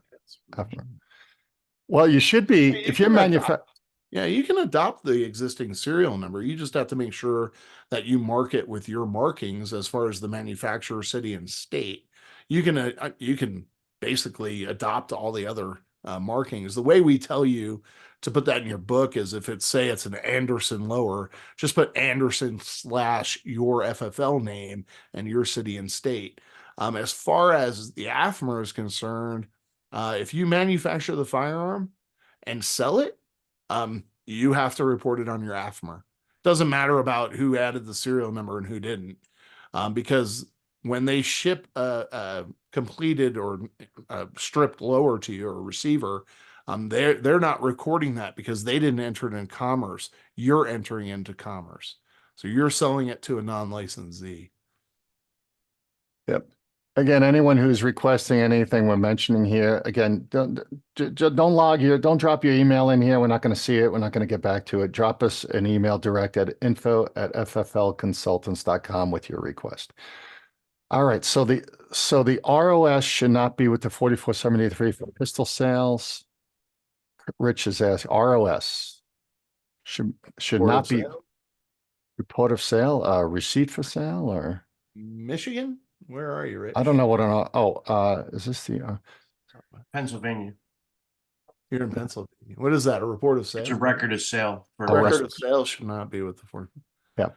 Well, you should be, if you're manufacturing. Yeah, you can adopt the existing serial number. You just have to make sure that you mark it with your markings as far as the manufacturer, city, and state. You can basically adopt all the other markings. The way we tell you to put that in your book is if it's say it's an Anderson lower, just put Anderson / your FFL name and your city and state. As far as the AFMR is concerned, if you manufacture the firearm and sell it, you have to report it on your AFMR. Doesn't matter about who added the serial number and who didn't, because when they ship a completed or stripped lower to your receiver, they're not recording that because they didn't enter it in commerce. You're entering into commerce, so you're selling it to a non-licensee. Yep. Again, anyone who's requesting anything we're mentioning here, again, don't log your, don't drop your email in here. We're not going to see it. We're not going to get back to it. Drop us an email direct at info@fflconsultants.com with your request. All right. So the ROS should not be with the 4473 for pistol sales. Rich is asking, ROS should not be report of sale, receipt for sale, or Michigan? Where are you, Rich? I don't know what is this the Pennsylvania. You're in Pennsylvania. What is that? A report of sale? It's a record of sale. For A record of sale should not be with the four. Yeah.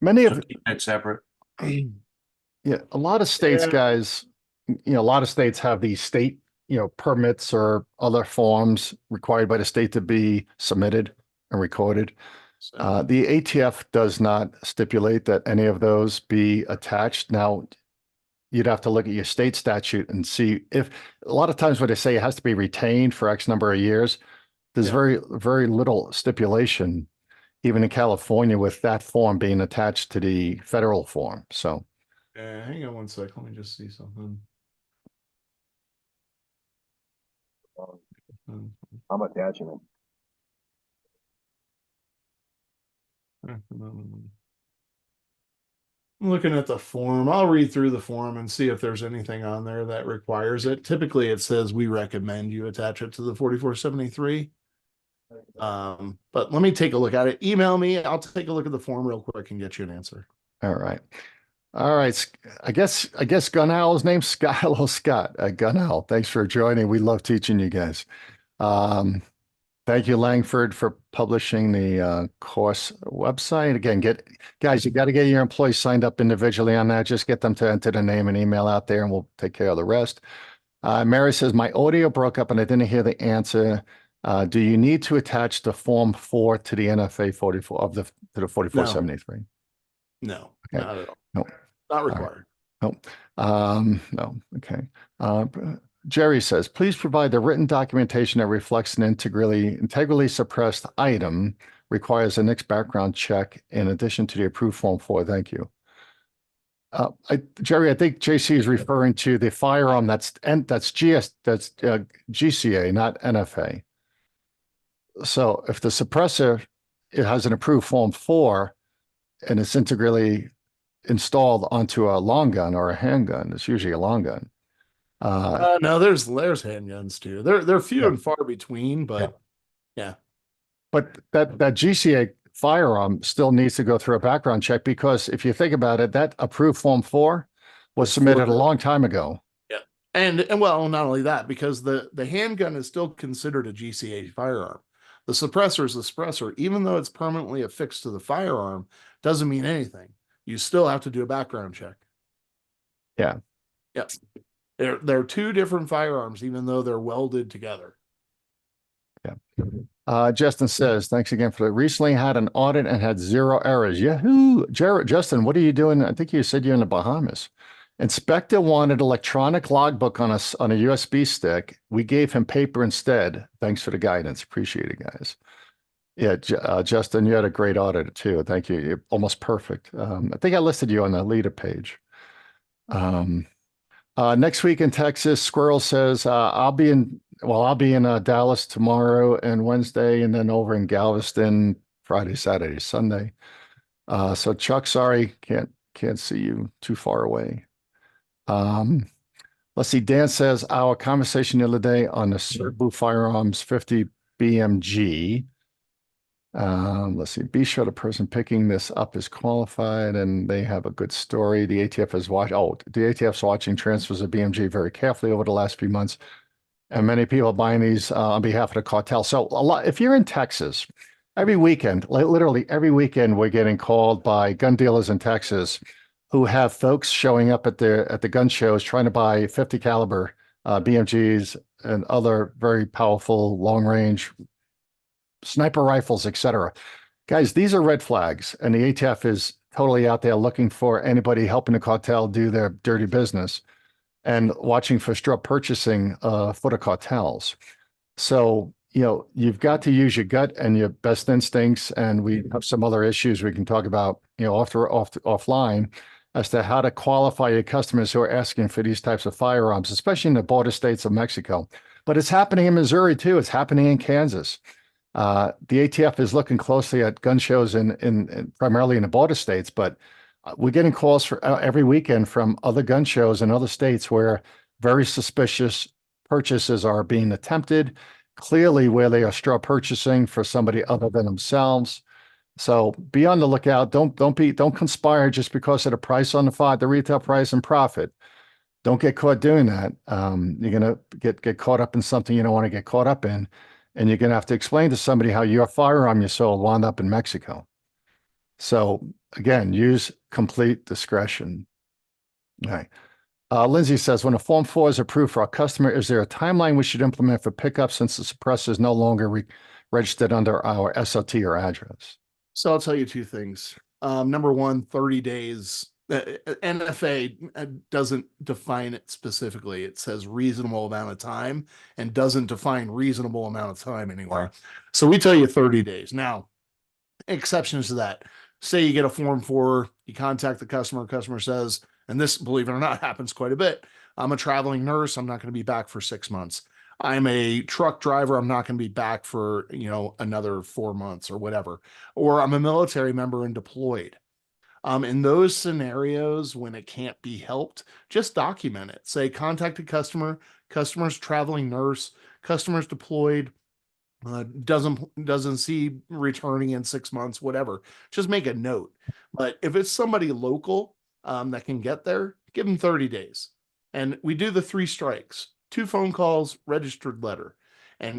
Many so of keep that separate. Yeah, a lot of states, guys, a lot of states have these state, permits or other forms required by the state to be submitted and recorded. The ATF does not stipulate that any of those be attached. Now, you'd have to look at your state statute and see if a lot of times when they say it has to be retained for X number of years, there's very, very little stipulation, even in California, with that form being attached to the federal form. So hang on one sec. Let me just see something. I'm attaching it. I'm looking at the form. I'll read through the form and see if there's anything on there that requires it. Typically, it says we recommend you attach it to the 4473. But let me take a look at it. Email me. I'll take a look at the form real quick and get you an answer. All right. All right. I guess Gunal's name's Scott. Hello, Scott. Gunal, thanks for joining. We love teaching you guys. Thank you, Langford, for publishing the course website. Again, guys, you got to get your employees signed up individually on that. Just get them to enter their name and email out there, and we'll take care of the rest. Mary says, my audio broke up and I didn't hear the answer. Do you need to attach the Form 4 to the NFA 44 to the 4473? No, Okay. not at all. No. Not required. No. No. Okay. Jerry says, please provide the written documentation that reflects an integrally suppressed item requires a NICS background check in addition to the approved Form 4. Thank you. Jerry, I think JC is referring to the firearm that's GCA, not NFA. So if the suppressor, it has an approved Form 4 and it's integrally installed onto a long gun or a handgun, it's usually a long gun. No, there's handguns too. They're few and far between, but yeah. But that GCA firearm still needs to go through a background check because if you think about it, that approved Form 4 was submitted a long time ago. Yeah. And well, not only that, because the handgun is still considered a GCA firearm. The suppressor is the suppressor, even though it's permanently affixed to the firearm, doesn't mean anything. You still have to do a background check. Yeah. Yep. They're two different firearms, even though they're welded together. Yeah. Justin says, thanks again for the recently had an audit and had 0 errors. Yahoo! Justin, what are you doing? I think you said you're in the Bahamas. Inspector wanted electronic logbook on a USB stick. We gave him paper instead. Thanks for the guidance. Appreciate it, guys. Yeah, Justin, you had a great audit too. Thank you. You're almost perfect. I think I listed you on the leader page. Next week in Texas, Squirrel says, I'll be in Dallas tomorrow and Wednesday, and then over in Galveston Friday, Saturday, Sunday. So Chuck, sorry, can't see you too far away. Let's see. Dan says our conversation the other day on the Serbu Firearms 50 BMG. Let's see. Be sure the person picking this up is qualified and they have a good story. The ATF is the ATF's watching transfers of BMG very carefully over the last few months, and many people buying these on behalf of the cartel. So if you're in Texas, every weekend, literally every weekend, we're getting called by gun dealers in Texas who have folks showing up at the gun shows trying to buy 50 caliber BMGs and other very powerful long range sniper rifles, etc. Guys, these are red flags, and the ATF is totally out there looking for anybody helping the cartel do their dirty business and watching for straw purchasing for the cartels. So, you've got to use your gut and your best instincts, and we have some other issues we can talk about, offline as to how to qualify your customers who are asking for these types of firearms, especially in the border states of Mexico. But it's happening in Missouri too. It's happening in Kansas. The ATF is looking closely at gun shows in primarily in the border states, but we're getting calls for every weekend from other gun shows in other states where very suspicious purchases are being attempted, clearly where they are straw purchasing for somebody other than themselves. So be on the lookout. Don't conspire just because of the price on the retail price and profit. Don't get caught doing that. You're gonna get caught up in something you don't want to get caught up in. And you're going to have to explain to somebody how your firearm you sold wound up in Mexico. So again, use complete discretion. All right. Lindsay says, when a Form 4 is approved for our customer, is there a timeline we should implement for pickup since the suppressor is no longer registered under our SOT or address? So I'll tell you two things. Number one, 30 days. NFA doesn't define it specifically. It says reasonable amount of time and doesn't define reasonable amount of time anywhere. So we tell you 30 days. Now, exceptions to that. Say you get a Form 4, you contact the customer says, and this, believe it or not, happens quite a bit. I'm a traveling nurse. I'm not going to be back for 6 months. I'm a truck driver. I'm not going to be back for, another 4 months or whatever. Or I'm a military member and deployed. In those scenarios, when it can't be helped, just document it. Say contacted customer, customer's traveling nurse, customer's deployed, doesn't see returning in 6 months, whatever. Just make a note. But if it's somebody local that can get there, give them 30 days. And we do the 3 strikes: 2 phone calls, registered letter,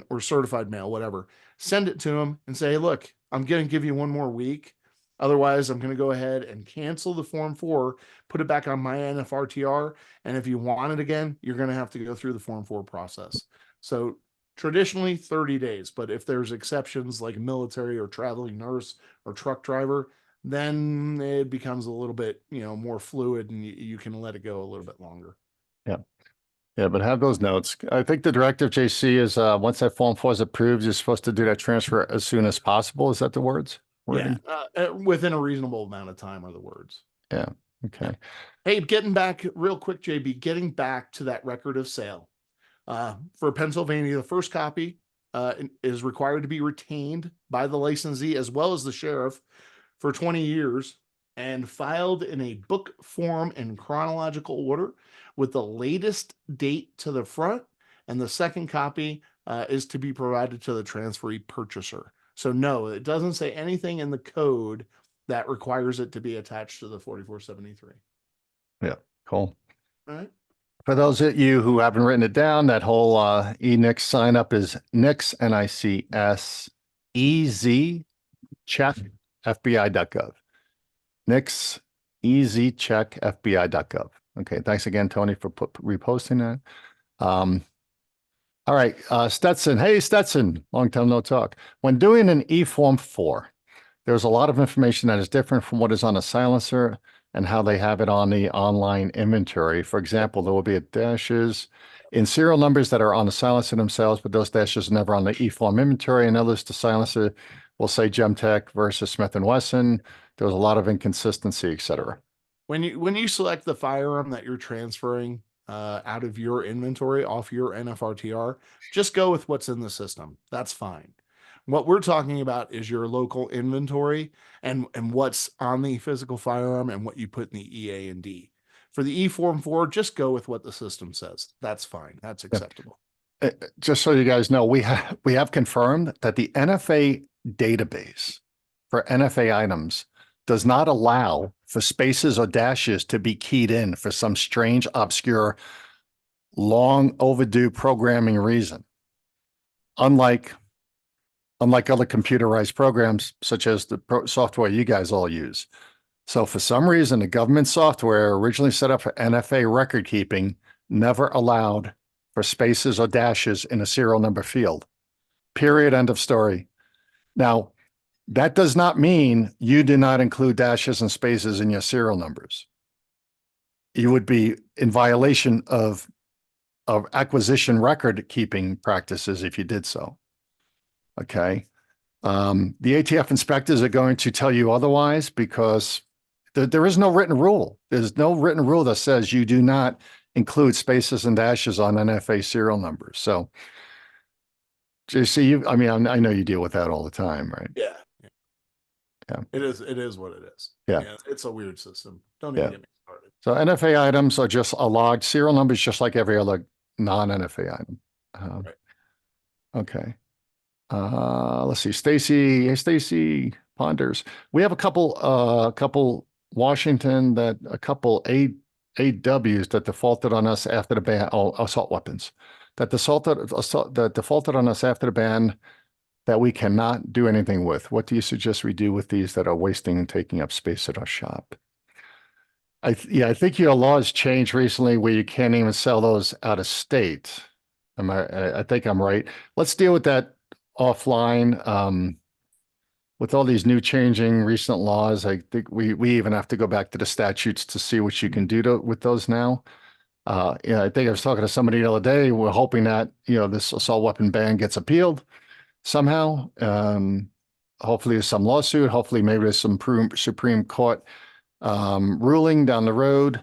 or certified mail, whatever. Send it to them and say, hey, look, I'm going to give you 1 more week. Otherwise, I'm going to go ahead and cancel the Form 4, put it back on my NFRTR. And if you want it again, you're going to have to go through the Form 4 process. So traditionally 30 days, but if there's exceptions like military or traveling nurse or truck driver, then it becomes a little bit, more fluid and you can let it go a little bit longer. Yeah. Yeah, but have those notes. I think the directive, JC, is once that Form 4 is approved, you're supposed to do that transfer as soon as possible. Is that the words? Yeah, within a reasonable amount of time are the words. Yeah. Okay. Hey, getting back real quick, JB, getting back to that record of sale. For Pennsylvania, the first copy is required to be retained by the licensee as well as the sheriff for 20 years and filed in a book form in chronological order with the latest date to the front. And the second copy is to be provided to the transferee purchaser. So no, it doesn't say anything in the code that requires it to be attached to the 4473. Yeah, cool. All right. For those of you who haven't written it down, that whole NNICS sign up is NICS, NICS, EZ, check, FBI.gov. NICS, EZ, check, FBI.gov. Okay, thanks again, Tony, for reposting that. All right, Stetson. Hey, Stetson. Long time no talk. When doing an E-Form 4, there's a lot of information that is different from what is on a silencer and how they have it on the online inventory. For example, there will be dashes in serial numbers that are on the silencer themselves, but those dashes are never on the E-Form inventory. And others, the silencer will say Gemtech versus Smith & Wesson. There was a lot of inconsistency, et cetera. When you select the firearm that you're transferring out of your inventory off your NFRTR, just go with what's in the system. That's fine. What we're talking about is your local inventory and what's on the physical firearm and what you put in the EA and D. For the E-Form 4, just go with what the system says. That's fine. That's acceptable. Just so you guys know, we have confirmed that the NFA database for NFA items does not allow for spaces or dashes to be keyed in for some strange, obscure, long overdue programming reason. Unlike other computerized programs, such as the software you guys all use. So for some reason, the government software originally set up for NFA record keeping never allowed for spaces or dashes in a serial number field. Period. End of story. Now, that does not mean you do not include dashes and spaces in your serial numbers. You would be in violation of acquisition record keeping practices if you did so. Okay. The ATF inspectors are going to tell you otherwise because there is no written rule. There's no written rule that says you do not include spaces and dashes on NFA serial numbers. So, JC, I know you deal with that all the time, right? Yeah. Yeah. It is what it is. Yeah. It's a weird system. Don't even get me started. So NFA items are just a logged serial numbers, just like every other non-NFA item. Right. Okay. Let's see. Stacy Ponders. We have a couple Washington a couple AWs that defaulted on us after the ban. Oh, assault weapons that defaulted on us after the ban that we cannot do anything with. What do you suggest we do with these that are wasting and taking up space at our shop? I think your laws changed recently where you can't even sell those out of state. I think I'm right. Let's deal with that offline. With all these new changing recent laws, I think we even have to go back to the statutes to see what you can do with those now. I think I was talking to somebody the other day. We're hoping that, this assault weapon ban gets appealed somehow. Hopefully there's some lawsuit. Hopefully maybe there's some Supreme Court ruling down the road.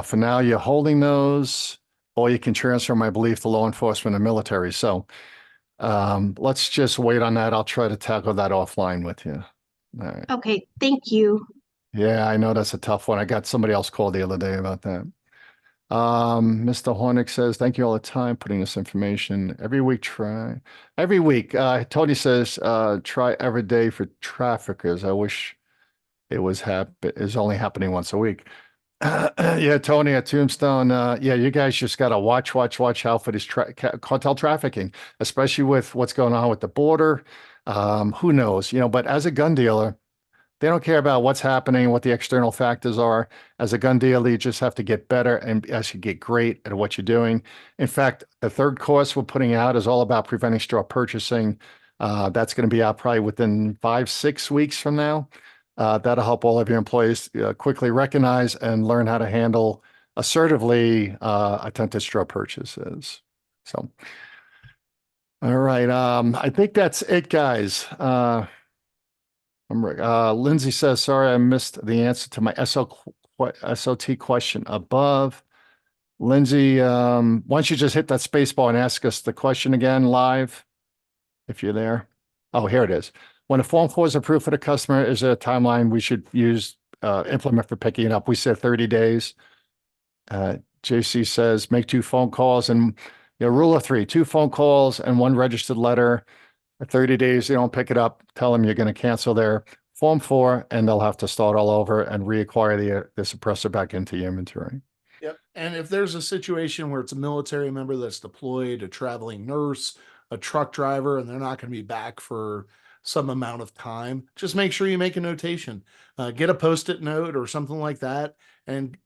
For now, you're holding those, or you can transfer my belief to law enforcement and military. So let's just wait on that. I'll try to tackle that offline with you. All right. Okay, thank you. Yeah, I know that's a tough one. I got somebody else called the other day about that. Mr. Hornick says, thank you all the time putting this information every week. Every week. Tony says, try every day for traffickers. I wish it was only happening once a week. Yeah, Tony at Tombstone. Yeah, you guys just got to watch out for this cartel trafficking, especially with what's going on with the border. Who knows, but as a gun dealer, they don't care about what's happening, what the external factors are. As a gun dealer, you just have to get better and actually get great at what you're doing. In fact, the third course we're putting out is all about preventing straw purchasing. That's going to be out probably within 5-6 weeks from now. That'll help all of your employees quickly recognize and learn how to handle assertively attempted straw purchases. So, all right. I think that's it, guys. Lindsay says, sorry, I missed the answer to my SOT question above. Lindsay, why don't you just hit that space bar and ask us the question again live, if you're there. Oh, here it is. When a Form 4 is approved for the customer, is there a timeline we should implement for picking it up? We said 30 days. JC says, make 2 phone calls and rule of 3, 2 phone calls and 1 registered letter. 30 days, they don't pick it up, tell them you're going to cancel their Form 4 and they'll have to start all over and reacquire the suppressor back into your inventory. Yep. And if there's a situation where it's a military member that's deployed, a traveling nurse, a truck driver, and they're not going to be back for some amount of time, just make sure you make a notation, get a Post-it note or something like that, and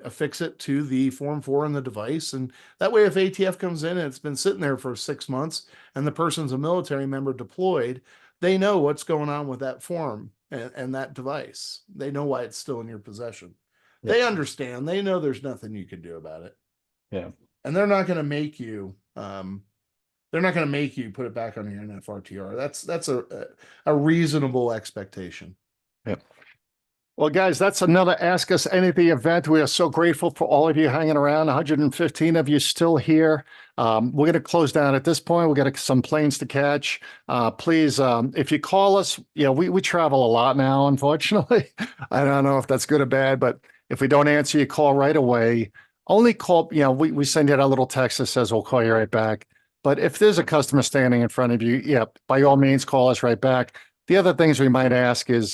affix it to the Form 4 in the device. And that way, if ATF comes in and it's been sitting there for 6 months and the person's a military member deployed, they know what's going on with that form and that device. They know why it's still in your possession. Yeah. They understand. They know there's nothing you can do about it. Yeah. And they're not going to make you put it back on your NFRTR. That's a reasonable expectation. Yeah. Well, guys, that's another Ask Us Anything event. We are so grateful for all of you hanging around. 115 of you still here. We're going to close down at this point. We got some planes to catch. Please, if you call us, we travel a lot now, unfortunately. I don't know if that's good or bad, but if we don't answer your call right away, only call, we send you a little text that says we'll call you right back. But if there's a customer standing in front of you, by all means, call us right back. The other things we might ask is,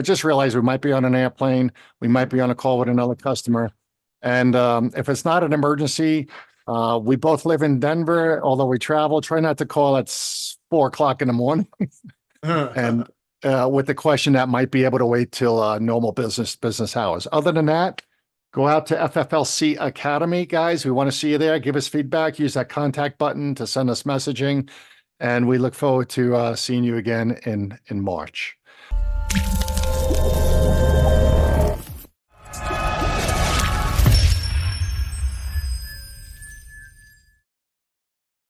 just realize we might be on an airplane. We might be on a call with another customer. And if it's not an emergency, we both live in Denver, although we travel, try not to call at 4 o'clock in the morning. And with the question that might be able to wait till normal business hours. Other than that, go out to FFLC Academy, guys. We want to see you there. Give us feedback. Use that contact button to send us messaging. And we look forward to seeing you again in March.